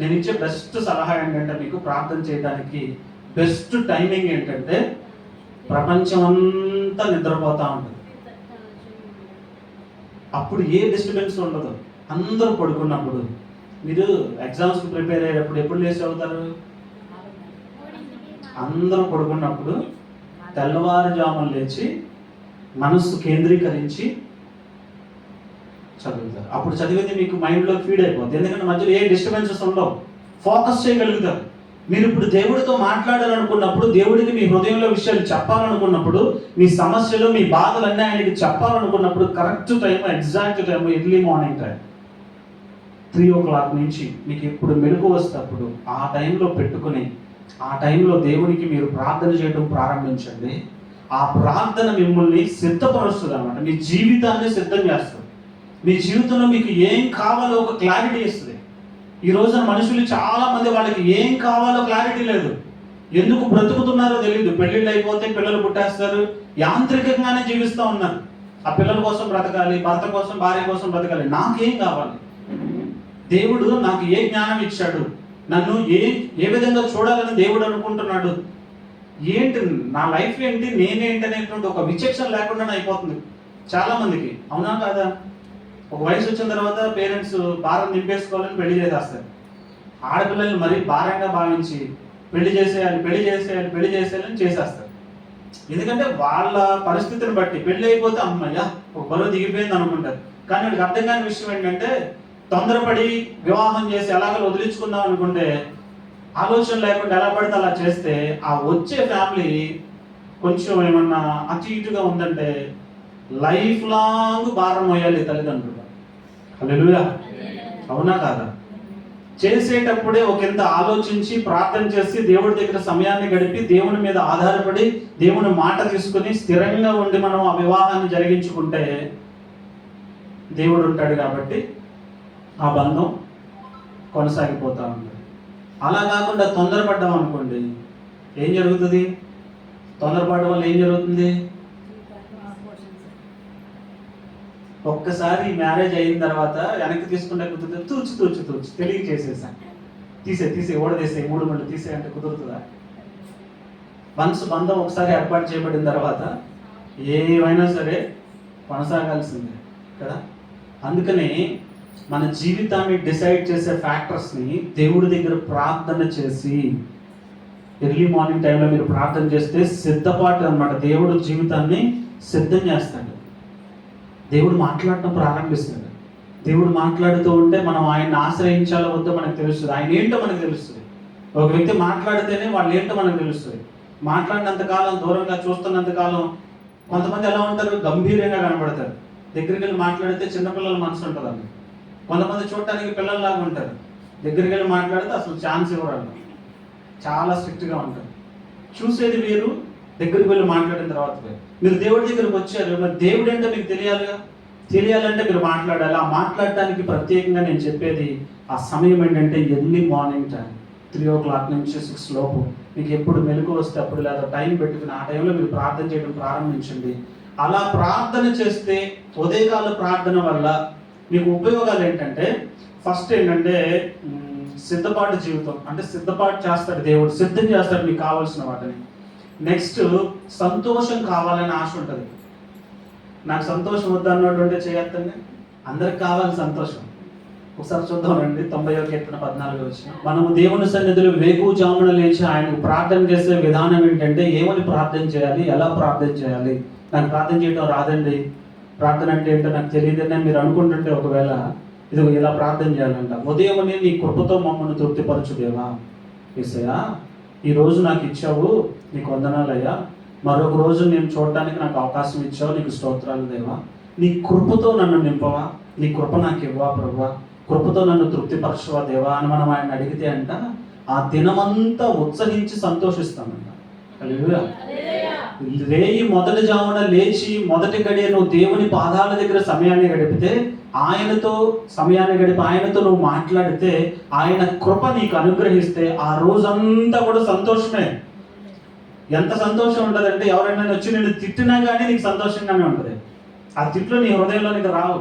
నేను ఇచ్చే బెస్ట్ సలహా ఏంటంటే మీకు ప్రార్థన చేయడానికి బెస్ట్ టైమింగ్ ఏంటంటే ప్రపంచం అంతా నిద్రపోతూ ఉంటుంది. అప్పుడు ఏ డిస్టర్బెన్స్ ఉండదు. అందరూ పడుకున్నప్పుడు. మీరు ఎగ్జామ్స్కి ప్రిపేర్ అయ్యేటప్పుడు ఎప్పుడు లేచి చదువుతారు? అందరూ పడుకున్నప్పుడు తెల్లవారుజామున లేచి మనస్సు కేంద్రీకరించి చదువుతారు. అప్పుడు చదివేది మీకు మైండ్లో ఫీడ్ అయిపోతుంది. ఎందుకంటే మధ్యలో ఏ డిస్టర్బెన్సెస్ ఉండవు, ఫోకస్ చేయగలుగుతారు. మీరు ఇప్పుడు దేవుడితో మాట్లాడాలనుకున్నప్పుడు, దేవుడికి మీ హృదయంలో విషయాలు చెప్పాలనుకున్నప్పుడు, మీ సమస్యలు మీ బాధలన్నీ ఆయనకి చెప్పాలనుకున్నప్పుడు correct time, exact time early morning time 3 o'clock నుంచి మీకు ఎప్పుడు మెలకు వస్తే అప్పుడు ఆ టైంలో పెట్టుకుని ఆ టైంలో దేవునికి మీరు ప్రార్థన చేయడం ప్రారంభించండి. ఆ ప్రార్థన మిమ్మల్ని సిద్ధపరుస్తుంది అన్నమాట. మీ జీవితాన్ని సిద్ధం చేస్తుంది. మీ జీవితంలో మీకు ఏం కావాలో ఒక క్లారిటీ ఇస్తుంది. ఈ రోజున మనుషులు చాలా మంది వాళ్ళకి ఏం కావాలో క్లారిటీ లేదు. ఎందుకు బ్రతుకుతున్నారో తెలియదు. పెళ్ళిళ్ళు అయిపోతే పిల్లలు పుట్టేస్తారు, యాంత్రికంగానే జీవిస్తూ ఉన్నారు. ఆ పిల్లల కోసం బ్రతకాలి, భర్త కోసం, భార్య కోసం బ్రతకాలి. నాకేం కావాలి? దేవుడు నాకు ఏ జ్ఞానం ఇచ్చాడు? నన్ను ఏ విధంగా చూడాలని దేవుడు అనుకుంటున్నాడు? ఏంటి నా లైఫ్ ఏంటి, నేనేంటి అనేటువంటి ఒక విచక్షణ లేకుండా అయిపోతుంది చాలా మందికి. అవునా కాదా? ఒక వయసు వచ్చిన తర్వాత పేరెంట్స్ భారం నింపేసుకోవాలని పెళ్లి చేసేస్తారు. ఆడపిల్లల్ని మరీ భారంగా భావించి పెళ్లి చేసేయాలని చేసేస్తారు. ఎందుకంటే వాళ్ళ పరిస్థితిని బట్టి పెళ్లి అయిపోతే అమ్మయ్య ఒక బరువు దిగిపోయింది అనుకుంటారు. కానీ వీళ్ళకి అర్థం కాని విషయం ఏంటంటే తొందరపడి వివాహం చేసి ఎలాగో వదిలించుకుందాం అనుకుంటే ఆలోచన లేకుండా ఎలా పడితే అలా చేస్తే ఆ వచ్చే ఫ్యామిలీ కొంచెం ఏమన్నా అటు ఇటుగా ఉందంటే లైఫ్ లాంగ్ భారం మోయాలి తల్లిదండ్రులు. హల్లెలూయా. అవునా కాదా? చేసేటప్పుడే ఒకంత ఆలోచించి ప్రార్థన చేసి దేవుడి దగ్గర సమయాన్ని గడిపి దేవుని మీద ఆధారపడి దేవుని మాట తీసుకుని స్థిరంగా ఉండి మనం ఆ వివాహాన్ని జరిగించుకుంటే దేవుడు ఉంటాడు కాబట్టి ఆ బంధం కొనసాగిపోతా ఉంది. అలా కాకుండా తొందరపడ్డాం అనుకోండి, ఏం జరుగుతుంది? తొందరపడడం వల్ల ఏం జరుగుతుంది? ఒక్కసారి మ్యారేజ్ అయిన తర్వాత వెనక్కి తీసుకుంటే కుదురుతుంది? తూచి తెలియచేసేసాను, తీసే ఓడదేసే 3 మళ్ళీ తీసే అంటే కుదురుతుందా? వన్స్ బంధం ఒకసారి ఏర్పాటు చేయబడిన తర్వాత ఏమైనా సరే కొనసాగాల్సిందే కదా. అందుకని మన జీవితాన్ని డిసైడ్ చేసే ఫ్యాక్టర్స్ని దేవుడి దగ్గర ప్రార్థన చేసి ఎర్లీ మార్నింగ్ టైంలో మీరు ప్రార్థన చేస్తే సిద్ధపాటు అన్నమాట. దేవుడు జీవితాన్ని సిద్ధం చేస్తాడు. దేవుడు మాట్లాడటం ప్రారంభిస్తాడు. దేవుడు మాట్లాడుతూ ఉంటే మనం ఆయన్ని ఆశ్రయించాలో వద్దో మనకు తెలుస్తుంది. ఆయన ఏంటో మనకు తెలుస్తుంది. ఒక వ్యక్తి మాట్లాడితేనే వాళ్ళు ఏంటో మనకు తెలుస్తుంది. మాట్లాడినంతకాలం, దూరంగా చూస్తున్నంతకాలం కొంతమంది ఎలా ఉంటారు? గంభీరంగా కనబడతారు. దగ్గరికి వెళ్ళి మాట్లాడితే చిన్నపిల్లల మనసు ఉంటుందండి. కొంతమంది చూడటానికి పిల్లల్లాగా ఉంటారు. దగ్గరికి వెళ్ళి మాట్లాడితే అసలు ఛాన్స్ ఇవ్వరు, చాలా స్ట్రిక్ట్గా ఉంటారు. చూసేది వేరు, దగ్గరికి వెళ్ళి మాట్లాడిన తర్వాత వేరు. మీరు దేవుడి దగ్గరికి వచ్చారు, మరి దేవుడు ఏంటో మీకు తెలియాలంటే మీరు మాట్లాడాలి. ఆ మాట్లాడటానికి ప్రత్యేకంగా నేను చెప్పేది ఆ సమయం ఏంటంటే ఎర్లీ మార్నింగ్ టైం 3 o'clock నుంచి 6 లోపు మీకు ఎప్పుడు మెలకు వస్తే అప్పుడు, లేదా టైం పెట్టుకుని ఆ టైంలో మీరు ప్రార్థన చేయడం ప్రారంభించండి. అలా ప్రార్థన చేస్తే ఉదయకాల ప్రార్థన వల్ల మీకు ఉపయోగాలు ఏంటంటే, ఫస్ట్ ఏంటంటే సిద్ధపాటు జీవితం. అంటే సిద్ధపాటు చేస్తాడు దేవుడు, సిద్ధం చేస్తాడు మీకు కావాల్సిన వాటిని. నెక్స్ట్ సంతోషం కావాలని ఆశ ఉంటుంది. నాకు సంతోషం వద్దన్నోడు ఉంటే చేయొద్దండి. అందరికి కావాలి సంతోషం. ఒకసారి చూద్దామండి 90వ కీర్తన 14వ వచనం. మనము దేవుని సన్నిధిలో వేకువజామున లేచి ఆయనకు ప్రార్థన చేసే విధానం ఏంటంటే, ఏమని ప్రార్థన చేయాలి, ఎలా ప్రార్థన చేయాలి? నాకు ప్రార్థన చేయడం రాదండి, ప్రార్థన అంటే ఏంటో నాకు తెలియదని మీరు అనుకుంటుంటే ఒకవేళ ఇది ఇలా ప్రార్థన చేయాలంట. ఉదయమని నీ కృపతో మమ్మల్ని తృప్తిపరచు దేవా. యేసయ్యా, ఈ రోజు నాకు ఇచ్చావు, నీకు వందనాలయ్యా. మరొక రోజు నేను చూడటానికి నాకు అవకాశం ఇచ్చావు, నీకు స్తోత్రాలు దేవా. నీ కృపతో నన్ను నింపవా, నీ కృప నాకు ఇవ్వా ప్రభువా, కృపతో నన్ను తృప్తిపరచవా దేవా అని మనం ఆయన అడిగితే అంట ఆ దినమంతా ఉత్సహించి సంతోషిస్తామంట. హల్లెలూయా. రేయి మొదటి జామున లేచి మొదటి గడియ నువ్వు దేవుని పాదాల దగ్గర సమయాన్ని గడిపితే, ఆయనతో నువ్వు మాట్లాడితే, ఆయన కృప నీకు అనుగ్రహిస్తే ఆ రోజంతా కూడా సంతోషమే. ఎంత సంతోషం ఉంటుందంటే, ఎవరైనా వచ్చి నేను తిట్టినా కానీ నీకు సంతోషంగానే ఉంటుంది. ఆ తిట్లు నీ హృదయంలోనికి రావు.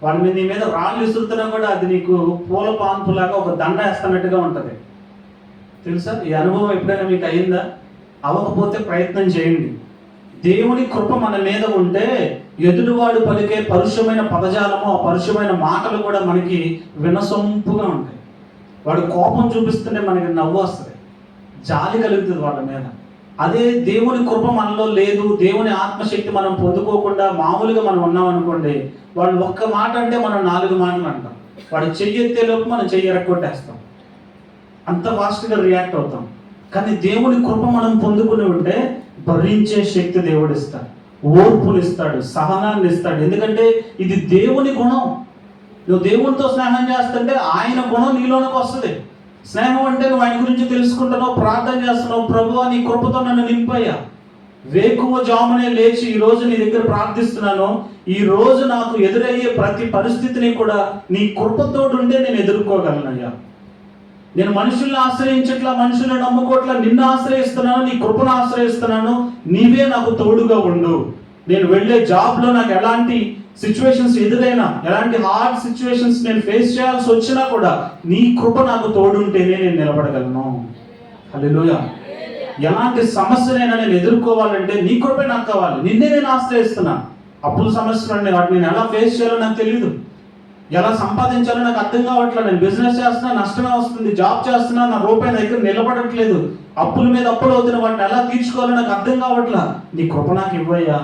వాళ్ళు నీ మీద రాళ్ళు విసురుతున్నా కూడా అది నీకు పూల పాన్పులాగా ఒక దండ వేస్తున్నట్టుగా ఉంటుంది. తెలుసా? ఈ అనుభవం ఎప్పుడైనా మీకు అయిందా? అవ్వకపోతే ప్రయత్నం చేయండి. దేవుని కృప మన మీద ఉంటే ఎదుటివాడు పలికే పరుషమైన పదజాలము, ఆ పరుషమైన మాటలు కూడా మనకి వినసొంపుగా ఉంటాయి. వాడు కోపం చూపిస్తుంటే మనకి నవ్వు వస్తుంది, జాలి కలుగుతుంది వాళ్ళ మీద. అదే దేవుని కృప మనలో లేదు, దేవుని ఆత్మశక్తి మనం పొందుకోకుండా మామూలుగా మనం ఉన్నాం అనుకోండి, వాళ్ళు ఒక్క మాట అంటే మనం 4 మాటలు అంటాం. వాడు చెయ్యెత్తే లోపు మనం చెయ్యి ఎరగొట్టేస్తాం, అంత ఫాస్ట్గా రియాక్ట్ అవుతాం. కానీ దేవుని కృప మనం పొందుకుని ఉంటే భరించే శక్తి దేవుడు ఇస్తాడు, ఓర్పులు ఇస్తాడు, సహనాన్ని ఇస్తాడు. ఎందుకంటే ఇది దేవుని గుణం. నువ్వు దేవునితో స్నేహం చేస్తుంటే ఆయన గుణం నీలోనికి వస్తుంది. స్నేహం అంటే నువ్వు ఆయన గురించి తెలుసుకుంటున్నావు, ప్రార్థన చేస్తున్నావు, ప్రభువా నీ కృపతో నన్ను నింపయ్యా. వేకువ జామునే లేచి ఈ రోజు నీ దగ్గర ప్రార్థిస్తున్నాను, ఈ రోజు నాకు ఎదురయ్యే ప్రతి పరిస్థితిని కూడా నీ కృపతోడు ఉంటే నేను ఎదుర్కోగలనయ్యా. నేను మనుషుల్ని ఆశ్రయించట్లా, మనుషులను నమ్ముకోట్లా, నిన్ను ఆశ్రయిస్తున్నాను, నీ కృపను ఆశ్రయిస్తున్నాను, నీవే నాకు తోడుగా ఉండు. నేను వెళ్ళే జాబ్లో నాకు ఎలాంటి సిచ్యువేషన్స్ ఎదురైనా, ఎలాంటి హార్డ్ సిచ్యువేషన్స్ నేను ఫేస్ చేయాల్సి వచ్చినా కూడా నీ కృప నాకు తోడుంటేనే నేను నిలబడగలను. హల్లెలూయా. ఎలాంటి సమస్యనైనా నేను ఎదుర్కోవాలంటే నీ కృపే నాకు కావాలి. నిన్నే నేను ఆశ్రయిస్తున్నా. అప్పుల సమస్యలు వాటిని నేను ఎలా ఫేస్ చేయాలో నాకు తెలియదు, ఎలా సంపాదించాలో నాకు అర్థం కావట్లేదు. నేను బిజినెస్ చేస్తున్నా, నష్టమే వస్తుంది, జాబ్ చేస్తున్నా, నా రూపాయి దగ్గర నిలబడట్లేదు, అప్పుల మీద అప్పులు అవుతున్నా, వాటిని ఎలా తీర్చుకోవాలో నాకు అర్థం కావట్లా. నీ కృప నాకు ఇవ్వయ్యా.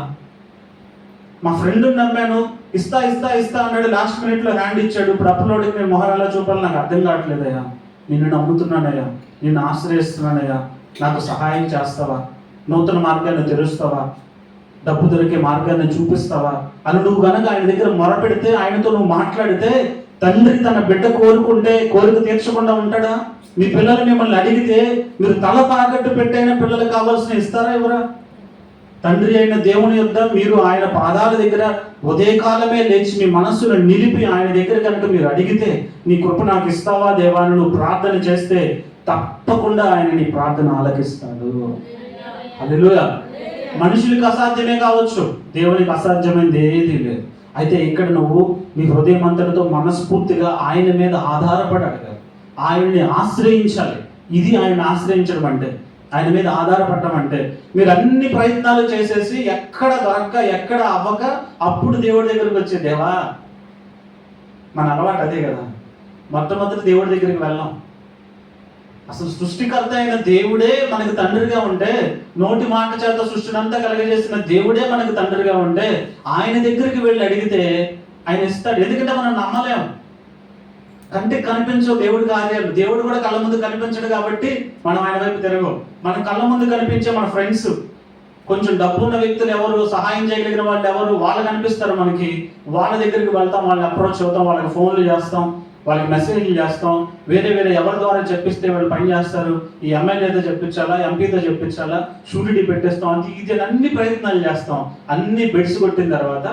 మా ఫ్రెండ్ నమ్మాను, ఇస్తా ఇస్తా ఇస్తా అన్నాడు, లాస్ట్ మినిట్లో హ్యాండ్ ఇచ్చాడు. ఇప్పుడు అప్పులోడికి నేను మొహం ఎలా చూపాలో నాకు అర్థం కావట్లేదయ్యా. నిన్ను నమ్ముతున్నానయ్యా, నిన్ను ఆశ్రయిస్తున్నానయ్యా, నాకు సహాయం చేస్తావా, నూతన మార్గాన్ని తెరుస్తావా, డబ్బు దొరికే మార్గాన్ని చూపిస్తావా అని నువ్వు కనుక ఆయన దగ్గర మొరపెడితే, ఆయనతో నువ్వు మాట్లాడితే, తండ్రి తన బిడ్డ కోరుకుంటే కోరిక తీర్చకుండా ఉంటాడా? మీ పిల్లలు మిమ్మల్ని అడిగితే మీరు తల తాకట్టు పెట్టైనా పిల్లలు కావాల్సిన ఇస్తారా, ఇవ్వరా? తండ్రి అయిన దేవుని యొద్ద మీరు ఆయన పాదాల దగ్గర ఉదయకాలమే లేచి మీ మనస్సును నిలిపి ఆయన దగ్గర కనుక మీరు అడిగితే, నీ కృప నాకు ఇస్తావా దేవా అని నువ్వు ప్రార్థన చేస్తే తప్పకుండా ఆయన నీ ప్రార్థన ఆలకిస్తాడు. హల్లెలూయా. మనుషులకు అసాధ్యమే కావచ్చు, దేవునికి అసాధ్యమైనది ఏదీ లేదు. అయితే ఇక్కడ నువ్వు నీ హృదయం అంతటితో మనస్ఫూర్తిగా ఆయన మీద ఆధారపడి అడగాలి, ఆయన్ని ఆశ్రయించాలి. ఇది ఆయన ఆశ్రయించడం అంటే, ఆయన మీద ఆధారపడటం అంటే. మీరు అన్ని ప్రయత్నాలు చేసేసి ఎక్కడ దొరక్క, ఎక్కడ అవ్వక, అప్పుడు దేవుడి దగ్గరికి వచ్చే, దేవా, మన అలవాటు అదే కదా, మొట్టమొదటి దేవుడి దగ్గరికి వెళ్ళాం. అసలు సృష్టికర్త అయిన దేవుడే మనకు తండ్రిగా ఉంటే, నోటి మాట చేత సృష్టిని అంతా కలగజేసిన దేవుడే మనకు తండ్రిగా ఉంటే, ఆయన దగ్గరికి వెళ్ళి అడిగితే ఆయన ఇస్తాడు. ఎందుకంటే మనం నమ్మలేము, కంటికి కనిపించవు దేవుడి కార్యాలు. దేవుడు కూడా కళ్ళ ముందు కనిపించడు కాబట్టి మనం ఆయన వైపు తిరగం. మన కళ్ళ ముందు కనిపించే మన ఫ్రెండ్స్, కొంచెం డబ్బు ఉన్న వ్యక్తులు ఎవరు, సహాయం చేయగలిగిన వాళ్ళు ఎవరు, వాళ్ళు కనిపిస్తారు మనకి. వాళ్ళ దగ్గరికి వెళ్తాం, వాళ్ళని అప్రోచ్ అవుతాం, వాళ్ళకి ఫోన్లు చేస్తాం, వాళ్ళకి మెసేజ్లు చేస్తాం, వేరే ఎవరి ద్వారా చెప్పిస్తే వాళ్ళు పని చేస్తారు. ఈ ఎమ్మెల్యేతో చెప్పించాలా, ఎంపీతో చెప్పించాలా, షూరిటీ పెట్టేస్తాం, అది ఇది అన్ని ప్రయత్నాలు చేస్తాం. అన్ని బెడ్స్ కొట్టిన తర్వాత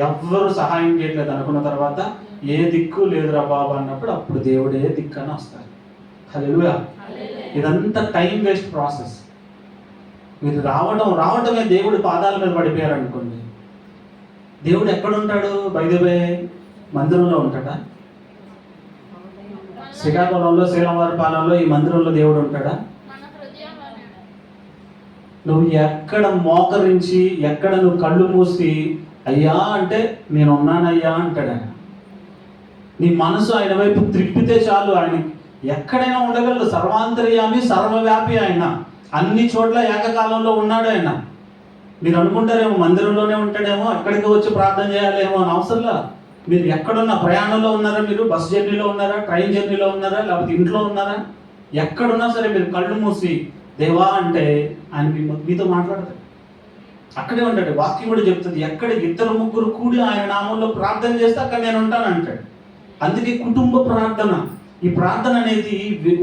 ఎవ్వరు సహాయం చేయట్లేదు అనుకున్న తర్వాత, ఏ దిక్కు లేదురా బాబు అన్నప్పుడు అప్పుడు దేవుడే దిక్కు అని వస్తారు. హల్లెలూయా. ఇదంతా టైం వేస్ట్ ప్రాసెస్. మీరు రావటమే దేవుడి పాదాల మీద పడిపోయారు అనుకోండి. దేవుడు ఎక్కడుంటాడు? బై ది వే, మందిరంలో ఉంటాడా? శ్రీకాకుళంలో, శ్రీరామవారిపాలెంలో ఈ మందిరంలో దేవుడు ఉంటాడా? నువ్వు ఎక్కడ మోకరించి, ఎక్కడ నువ్వు కళ్ళు మూసి అయ్యా అంటే నేను ఉన్నానయ్యా అంటాడు ఆయన. నీ మనసు ఆయన వైపు త్రిప్పితే చాలు, ఆయన ఎక్కడైనా ఉండగలడు. సర్వాంతర్యామి, సర్వవ్యాపి ఆయన, అన్ని చోట్ల ఏకకాలంలో ఉన్నాడు ఆయన. మీరు అనుకుంటారేమో మందిరంలోనే ఉంటాడేమో, అక్కడికి వచ్చి ప్రార్థన చేయాలేమో అని అవసరంలా. మీరు ఎక్కడున్నా, ప్రయాణంలో ఉన్నారా, మీరు బస్ జర్నీలో ఉన్నారా, ట్రైన్ జర్నీలో ఉన్నారా, లేకపోతే ఇంట్లో ఉన్నారా, ఎక్కడున్నా సరే మీరు కళ్ళు మూసి దేవా అంటే ఆయన మీతో మాట్లాడతాడు. అక్కడే ఉంటాడు. వాక్యం కూడా చెప్తుంది, ఎక్కడ 2-3 కూడి ఆయన నామంలో ప్రార్థన చేస్తే అక్కడ నేను ఉంటాను అంటాడు. అందుకే కుటుంబ ప్రార్థన, ఈ ప్రార్థన అనేది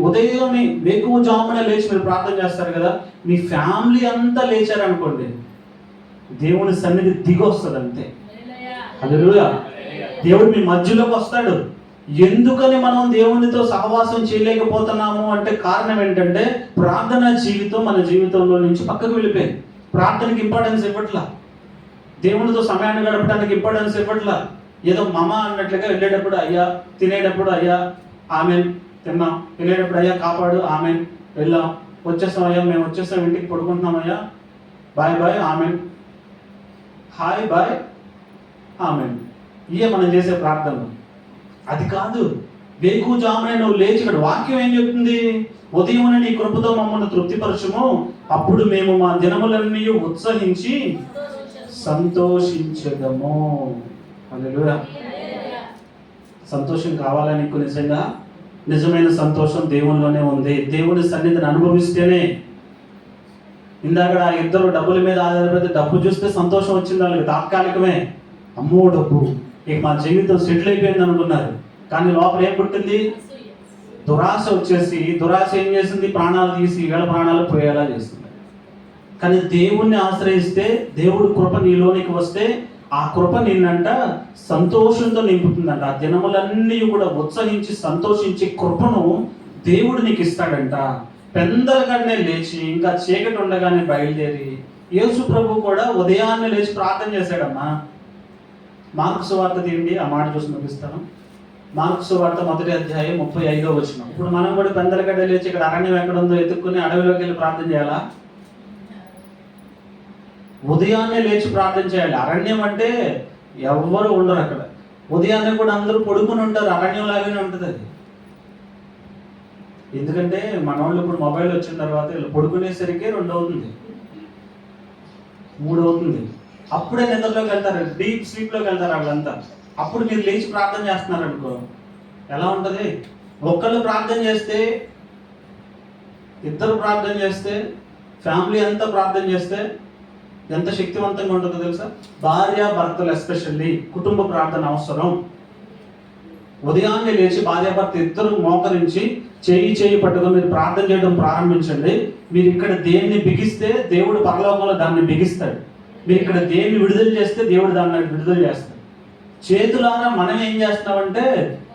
ఉదయాన్నే వేకువజామున లేచి మీరు ప్రార్థన చేస్తారు కదా, మీ ఫ్యామిలీ అంతా లేచారనుకోండి, దేవుని సన్నిధి దిగి వస్తుంది అంతే. హల్లెలూయా. దేవుడు మీ మధ్యలోకి వస్తాడు. ఎందుకని మనం దేవునితో సహవాసం చేయలేకపోతున్నాము అంటే కారణం ఏంటంటే ప్రార్థన జీవితం మన జీవితంలో నుంచి పక్కకు వెళ్ళిపోయింది. ప్రార్థనకి ఇంపార్టెన్స్ ఇవ్వట్లా, దేవునితో సమయాన్ని గడపడానికి ఇంపార్టెన్స్ ఇవ్వట్లా. ఏదో మమ అన్నట్లుగా వెళ్ళేటప్పుడు అయ్యా, తినేటప్పుడు అయ్యా ఆమెన్ తిన్నాం, వెళ్ళేటప్పుడు అయ్యా కాపాడు ఆమెన్ వెళ్ళాం, వచ్చేస్తాం అయ్యా మేము వచ్చేస్తాం ఇంటికి పడుకుంటున్నాం అయ్యా bye bye amen, hi bye amen. ఇయే మనం చేసే ప్రార్థనలు. అది కాదు. వేకువజామునే నువ్వు లేచి, ఇక్కడ వాక్యం ఏం చెప్తుంది? ఉదయం నీ కృపతో మమ్మల్ని తృప్తిపరచుము, అప్పుడు మేము మా దినములన్నీ ఉత్సహించి సంతోషించదము. హల్లెలూయా. సంతోషం కావాలా నీకు? నిజంగా నిజమైన సంతోషం దేవునిలోనే ఉంది. దేవుని సన్నిధిని అనుభవిస్తేనే. ఇందాక ఆ ఇద్దరు డబ్బుల మీద ఆధారపడితే డబ్బు చూస్తే సంతోషం వచ్చింది వాళ్ళకి, తాత్కాలికమే. అమ్మో డబ్బు, ఇక మా జీవితం సెటిల్ అయిపోయింది అనుకున్నారు. కానీ లోపల ఏం పుట్టింది? దురాశ వచ్చేసి, దురాశ ఏం చేసింది? ప్రాణాలు తీసి వీళ్ళ ప్రాణాలు పోయేలా చేస్తుంది. కానీ దేవుణ్ణి ఆశ్రయిస్తే, దేవుడు కృప నీలోనికి వస్తే, ఆ కృప నిన్నంట సంతోషంతో నింపుతుందంట. ఆ దినములన్నీ కూడా ఉత్సహించి సంతోషించి కృపను దేవుడు నీకు ఇస్తాడంట. పెందలగానే లేచి ఇంకా చీకటి ఉండగానే బయలుదేరి యేసు ప్రభు కూడా ఉదయాన్నే లేచి ప్రార్థన చేశాడమ్మా. మార్కు సువార్త తీయండి, ఆ మాట చూసి ముగిస్తాను. మార్కు సువార్త 1వ అధ్యాయం 35వ వచనం. ఇప్పుడు మనం కూడా పెందలగడ్డ లేచి ఇక్కడ అరణ్యం ఎక్కడ ఉందో ఎత్తుక్కుని అడవిలోకి వెళ్ళి ప్రార్థన చేయాలా? ఉదయాన్నే లేచి ప్రార్థన చేయాలి. అరణ్యం అంటే ఎవ్వరు ఉండరు అక్కడ. ఉదయాన్నే కూడా అందరూ పడుకుని ఉంటారు. అరణ్యం లాగానే ఉంటుంది అది. ఎందుకంటే మన వాళ్ళు ఇప్పుడు మొబైల్ వచ్చిన తర్వాత వీళ్ళు పడుకునేసరికి 2 అవుతుంది, 3 అవుతుంది. అప్పుడే నిద్రలోకి వెళ్తారు, డీప్ స్లీప్లోకి వెళ్తారు వాళ్ళంతా. అప్పుడు మీరు లేచి ప్రార్థన చేస్తున్నారు అనుకో, ఎలా ఉంటుంది? ఒక్కళ్ళు ప్రార్థన చేస్తే, ఇద్దరు ప్రార్థన చేస్తే, ఫ్యామిలీ అంతా ప్రార్థన చేస్తే ఎంత శక్తివంతంగా ఉంటుందో తెలుసా? భార్య భర్తలు ఎస్పెషల్లీ కుటుంబ ప్రార్థన అవసరం. ఉదయాన్నే లేచి భార్యాభర్త ఇద్దరు మోకరించి చేయి పట్టుకొని మీరు ప్రార్థన చేయడం ప్రారంభించండి. మీరు ఇక్కడ దేన్ని బిగిస్తే దేవుడు పరలోకంలో దాన్ని బిగిస్తాడు. మీరు ఇక్కడ దేన్ని విడుదల చేస్తే దేవుడు దాన్ని విడుదల చేస్తాడు. చేతులారా మనం ఏం చేస్తున్నామంటే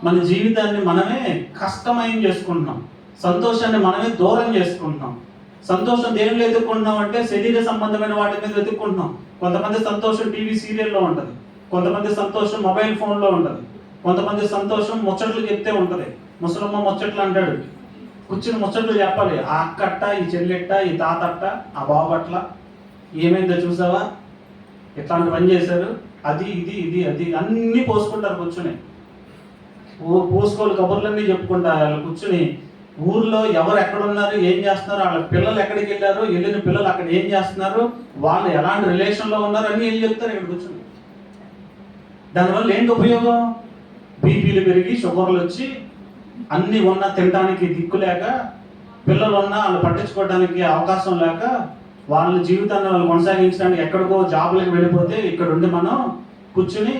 మన జీవితాన్ని మనమే కష్టమయం చేసుకుంటున్నాం, సంతోషాన్ని మనమే దూరం చేసుకుంటున్నాం. సంతోషం దేనిలో వెతుక్కుంటున్నాం అంటే శరీర సంబంధమైన వాటి మీద వెతుక్కుంటున్నాం. కొంతమంది సంతోషం టీవీ సీరియల్లో ఉంటుంది, కొంతమంది సంతోషం మొబైల్ ఫోన్లో ఉంటుంది, కొంతమంది సంతోషం ముచ్చట్లు చెప్తే ఉంటుంది. ముసలమ్మ ముచ్చట్లు అంటాడు, కూర్చుని ముచ్చట్లు చెప్పాలి. ఆ అక్కట్ట, ఈ చెల్లెట్ట, ఈ తాతట్ట, ఆ బాబట్ల ఏమైందో చూసావా, ఎట్లాంటి పని చేశారు, అది ఇది ఇది అది అన్నీ పోసుకుంటారు కూర్చుని. పోసుకోలు కబుర్లన్నీ చెప్పుకుంటారు వాళ్ళు కూర్చుని. ఊర్లో ఎవరు ఎక్కడున్నారు, ఏం చేస్తున్నారు, వాళ్ళ పిల్లలు ఎక్కడికి వెళ్ళారు, వెళ్ళిన పిల్లలు అక్కడ ఏం చేస్తున్నారు, వాళ్ళు ఎలాంటి రిలేషన్లో ఉన్నారు అన్నీ వెళ్ళి చెప్తారు ఇక్కడ కూర్చుని. దానివల్ల ఏంటి ఉపయోగం? బీపీలు పెరిగి షుగర్లు వచ్చి అన్నీ ఉన్నా తినడానికి దిక్కు లేక, పిల్లలు ఉన్నా వాళ్ళు పట్టించుకోవడానికి అవకాశం లేక, వాళ్ళ జీవితాన్ని వాళ్ళు కొనసాగించడానికి ఎక్కడికో జాబులకు వెళ్ళిపోతే ఇక్కడ ఉండి మనం కూర్చుని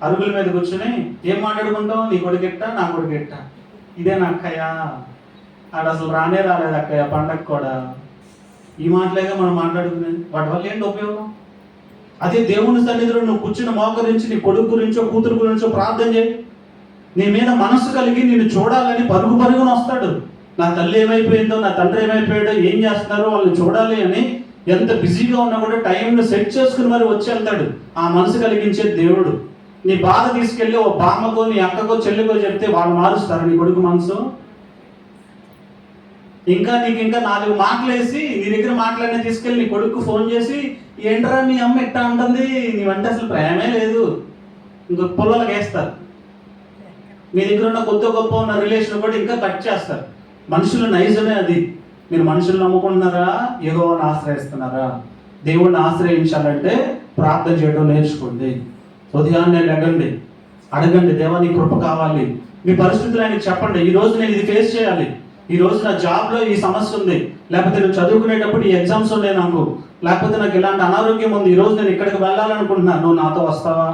అరుగుల మీద కూర్చుని ఏం మాట్లాడుకుంటాం? నీ కొడుకెట్ట, నా కొడుకెట్ట, ఇదే నా అక్కయ్య, ఆడ అసలు రానే రాలేదు అక్కయ్య పండగ కూడా, ఈ మాటలేగా మనం మాట్లాడుకునేది. వాటి వల్ల ఏంటి ఉపయోగం? అదే దేవుని సన్నిధిలో నువ్వు కూర్చుని మోకరించి నీ కొడుకు గురించో కూతురు గురించో ప్రార్థన చేయి. నీ మీద మనసు కలిగి నిన్ను చూడాలని పరుగున వస్తాడు. నా తల్లి ఏమైపోయిందో, నా తండ్రి ఏమైపోయాడో, ఏం చేస్తున్నారో వాళ్ళని చూడాలి అని ఎంత బిజీగా ఉన్నా కూడా టైంను సెట్ చేసుకుని మరి వచ్చి వెళ్తాడు. ఆ మనసు కలిగించే దేవుడు. నీ బాధ తీసుకెళ్ళి ఓ బామ్మకో, నీ అక్కకో, చెల్లికో చెప్తే వాళ్ళు మారుస్తారు నీ కొడుకు మనసు. ఇంకా నీకు ఇంకా 4 మాటలేసి నీ దగ్గర మాటలన్నీ తీసుకెళ్ళి నీ కొడుకు ఫోన్ చేసి, ఏంట్రా మీ అమ్మ ఎట్టా ఉంటుంది, నీవంటే అసలు ప్రేమే లేదు, ఇంకొక పొలాలకు వేస్తారు. మీ దగ్గర ఉన్న కొద్ది గొప్ప ఉన్న రిలేషన్ కూడా ఇంకా కట్ చేస్తారు. మనుషుల నైజమే అది. మీరు మనుషులు నమ్ముకుంటున్నారా, యెహోవాను ఆశ్రయిస్తున్నారా? దేవుణ్ణి ఆశ్రయించాలంటే ప్రార్థన చేయడం నేర్చుకోండి. ఉదయాన్నే లెగండి, అడగండి, దేవా నీ కృప కావాలి. మీ పరిస్థితులు ఆయనకి చెప్పండి. ఈ రోజు నేను ఇది ఫేస్ చేయాలి, ఈ రోజు నా జాబ్లో ఈ సమస్య ఉంది, లేకపోతే నేను చదువుకునేటప్పుడు ఈ ఎగ్జామ్స్ ఉన్నాయి నాకు, లేకపోతే నాకు ఇలాంటి అనారోగ్యం ఉంది, ఈ రోజు నేను ఇక్కడికి వెళ్ళాలనుకుంటున్నాను, నువ్వు నాతో వస్తావా?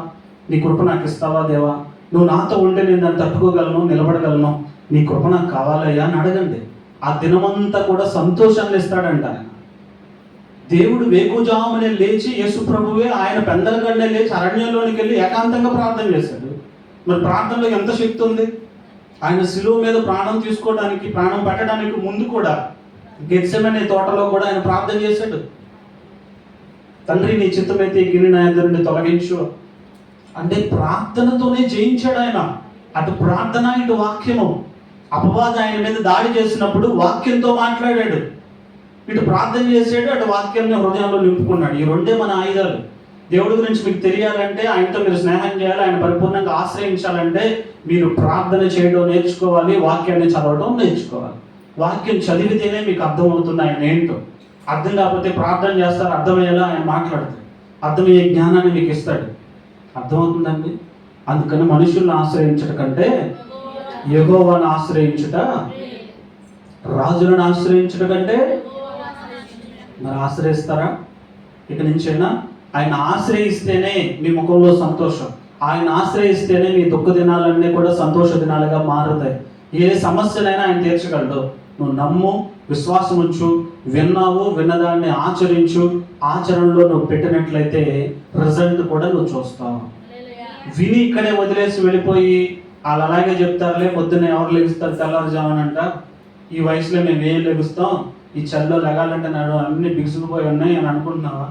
నీ కృప నాకు ఇస్తావా దేవా? నువ్వు నాతో ఉంటే నేను దాన్ని తట్టుకోగలను, నిలబడగలను, నీ కృప నాకు కావాలయ్యా అని అడగండి. ఆ దినమంతా కూడా సంతోషాన్ని ఇస్తాడంట ఆయన. దేవుడు వేకుజామునే లేచి, యేసు ప్రభువే ఆయన పెందలగండే లేచి అరణ్యంలోనికి వెళ్ళి ఏకాంతంగా ప్రార్థన చేశాడు. మరి ప్రార్థనలో ఎంత శక్తి ఉంది? ఆయన శిలువ మీద ప్రాణం తీసుకోవడానికి, ప్రాణం పెట్టడానికి ముందు కూడా గెత్సెమనే తోటలో కూడా ఆయన ప్రార్థన చేశాడు. తండ్రి, నీ చిత్తమైతే ఈ గిన్నె నా యొద్ద నుండి తొలగించు అంటే ప్రార్థనతోనే జయించాడు ఆయన. అటు ప్రార్థన, ఇటు వాక్యము. అపవాది ఆయన మీద దాడి చేసినప్పుడు వాక్యంతో మాట్లాడాడు, ఇటు ప్రార్థన చేసాడు, అటు వాక్యాన్ని హృదయంలో నింపుకున్నాడు. ఈ రెండే మన ఆయుధాలు. దేవుడి గురించి మీకు తెలియాలంటే, ఆయనతో మీరు స్నేహం చేయాలి, ఆయన పరిపూర్ణంగా ఆశ్రయించాలంటే మీరు ప్రార్థన చేయడం నేర్చుకోవాలి, వాక్యాన్ని చదవడం నేర్చుకోవాలి. వాక్యం చదివితేనే మీకు అర్థమవుతుంది ఆయన ఏంటో. అర్థం కాకపోతే ప్రార్థన చేస్తారు, అర్థమయ్యేలా ఆయన మాట్లాడతాడు, అర్థమయ్యే జ్ఞానాన్ని మీకు ఇస్తాడు. అర్థమవుతుందండి? అందుకని మనుషుల్ని ఆశ్రయించట కంటే యెహోవాను ఆశ్రయించుట, రాజులను ఆశ్రయించుట కంటే. మరి ఆశ్రయిస్తారా? ఇక నుంచైనా ఆయన ఆశ్రయిస్తేనే మీ ముఖంలో సంతోషం, ఆయన ఆశ్రయిస్తేనే మీ దుఃఖ దినాలన్నీ కూడా సంతోష దినాలుగా మారుతాయి. ఏ సమస్యనైనా ఆయన తీర్చగలడు. నువ్వు నమ్ము, విశ్వాసం ఉంచు, విన్నావు, విన్నదాన్ని ఆచరించు. ఆచరణలో నువ్వు పెట్టినట్లయితే రిజల్ట్ కూడా నువ్వు చూస్తావు. విని ఇక్కడే వదిలేసి వెళ్ళిపోయి వాళ్ళు అలాగే చెప్తారులే, పొద్దున్న ఎవరు లెగుస్తారు తెల్లారుజామునంట, ఈ వయసులో మేము ఏం లెగుస్తాం, ఈ చల్లో లెగాలంటే నన్ను అన్ని బిగుసుకుపోయి ఉన్నాయి అని అనుకుంటున్నావా?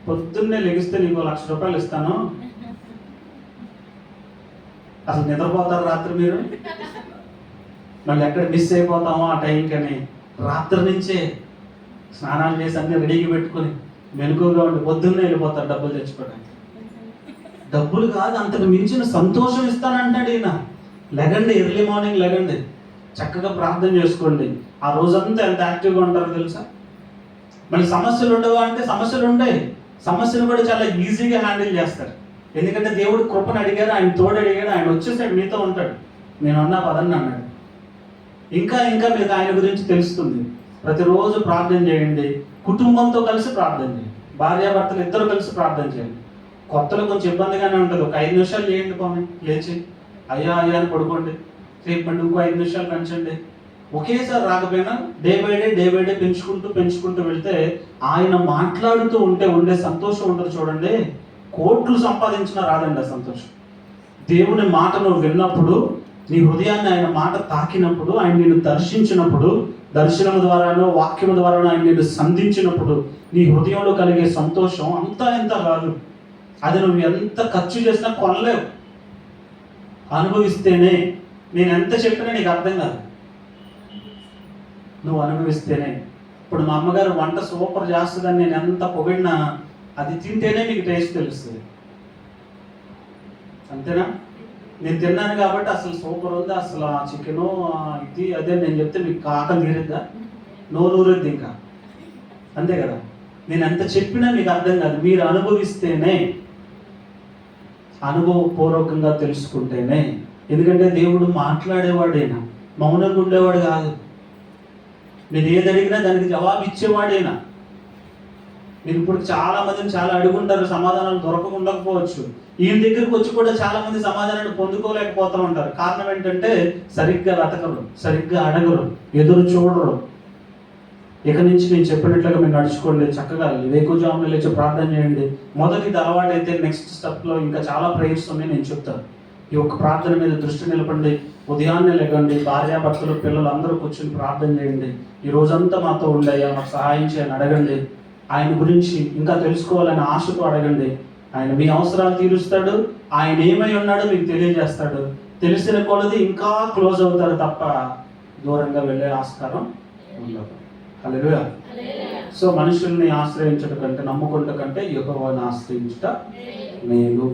పొద్దున్నే లెగిస్తే నీకు ₹1,00,000 ఇస్తాను. అసలు నిద్రపోతారు రాత్రి మీరు? మళ్ళీ ఎక్కడ మిస్ అయిపోతామో ఆ టైంకని రాత్రి నుంచే స్నానాలు చేసి అన్ని రెడీగా పెట్టుకొని మెలకుగా ఉండి పొద్దున్నే వెళ్ళిపోతారు డబ్బులు తెచ్చుకోవడానికి. డబ్బులు కాదు, అంతకు మించిన సంతోషం ఇస్తానంటాడు ఈయన. లెగండి, ఎర్లీ మార్నింగ్ లెగండి, చక్కగా ప్రార్థన చేసుకోండి. ఆ రోజంతా ఎంత యాక్టివ్గా ఉంటారో తెలుసా? మళ్ళీ సమస్యలు ఉండవా అంటే సమస్యలు ఉంటాయి. సమస్యలు కూడా చాలా ఈజీగా హ్యాండిల్ చేస్తారు. ఎందుకంటే దేవుడు కృపను అడిగారు, ఆయన తోడు అడిగాడు, ఆయన వచ్చేసాడు, మీతో ఉంటాడు. నేను అన్నా పదండి అన్నాడు. ఇంకా ఇంకా మీకు ఆయన గురించి తెలుస్తుంది. ప్రతిరోజు ప్రార్థన చేయండి, కుటుంబంతో కలిసి ప్రార్థన చేయండి, భార్యాభర్తలు ఇద్దరు కలిసి ప్రార్థన చేయండి. కొత్తలో కొంచెం ఇబ్బందిగానే ఉంటుంది. ఒక 5 నిమిషాలు చేయండి, పోనీ లేచి అయ్యా అయ్యా అని పడుకోండి, రేపండి ఇంకో 5 నిమిషాలు పెంచండి. ఒకేసారి రాకపోయినా డే బై డే పెంచుకుంటూ వెళ్తే ఆయన మాట్లాడుతూ ఉంటే ఉండే సంతోషం ఉంటుంది చూడండి. కోట్లు సంపాదించినా రాదండి ఆ సంతోషం. దేవుని మాట నువ్వు విన్నప్పుడు, నీ హృదయాన్ని ఆయన మాట తాకినప్పుడు, ఆయన నిన్ను దర్శించినప్పుడు, దర్శనం ద్వారానో వాక్యం ద్వారానో ఆయన నిన్ను సంధించినప్పుడు నీ హృదయంలో కలిగే సంతోషం అంతా ఎంత కాదు. అది నువ్వు ఎంత ఖర్చు చేసినా కొనలేవు. అనుభవిస్తేనే. నేను ఎంత చెప్పినా నీకు అర్థం కాదు, నువ్వు అనుభవిస్తేనే. ఇప్పుడు మా అమ్మగారు వంట సూపర్ చేస్తుందని నేను ఎంత పొగిడినా అది తింటేనే మీకు టేస్ట్ తెలుస్తుంది. అంతేనా? నేను తిన్నాను కాబట్టి అసలు సూపర్ ఉంది, అసలు ఆ చికెను ఇది అదే నేను చెప్తే మీకు ఆకలి తీరిద్దా? నోరు ఊరిద్ది ఇంకా. అంతే కదా? నేను ఎంత చెప్పినా మీకు అర్థం కాదు. మీరు అనుభవిస్తేనే, అనుభవపూర్వకంగా తెలుసుకుంటేనే. ఎందుకంటే దేవుడు మాట్లాడేవాడేనా, మౌనంగా ఉండేవాడు కాదు. నేను ఏది అడిగినా దానికి జవాబు ఇచ్చేవాడేనా. మీరు ఇప్పుడు చాలా మందిని చాలా అడుగుంటారు, సమాధానాలు దొరకకుండకపోవచ్చు. ఈయన దగ్గరికి వచ్చి కూడా చాలా మంది సమాధానాన్ని పొందుకోలేకపోతూ ఉంటారు. కారణం ఏంటంటే సరిగ్గా వెతకరు, సరిగ్గా అడగరు, ఎదురు చూడరు. ఇక నుంచి నేను చెప్పినట్లుగా మీరు నడుచుకోండి. చక్కగా వేకుజామున లేచి ప్రార్థన చేయండి. మొదటిది అలవాటు అయితే నెక్స్ట్ స్టెప్లో ఇంకా చాలా ప్రేయర్స్ ఉన్నాయి, నేను చెప్తాను. ఈ ఒక్క ప్రార్థన మీద దృష్టి నిలపండి. ఉదయాన్నే లేకండి, భార్యాభర్తలు పిల్లలు అందరూ కూర్చొని ప్రార్థన చేయండి. ఈ రోజంతా మాతో ఉండయ్యా, మాకు సహాయం చేయని అడగండి. ఆయన గురించి ఇంకా తెలుసుకోవాలని ఆశతో అడగండి. ఆయన మీ అవసరాలు తీరుస్తాడు. ఆయన ఏమై ఉన్నాడో మీకు తెలియజేస్తాడు. తెలిసిన కొలది ఇంకా క్లోజ్ అవుతారు తప్ప దూరంగా వెళ్ళే ఆస్కారం ఉండదు. హల్లెలూయా. సో మనుషుల్ని ఆశ్రయించడం కంటే, నమ్ముకుంట కంటే యెహోవాను ఆశ్రయించుట మేలు.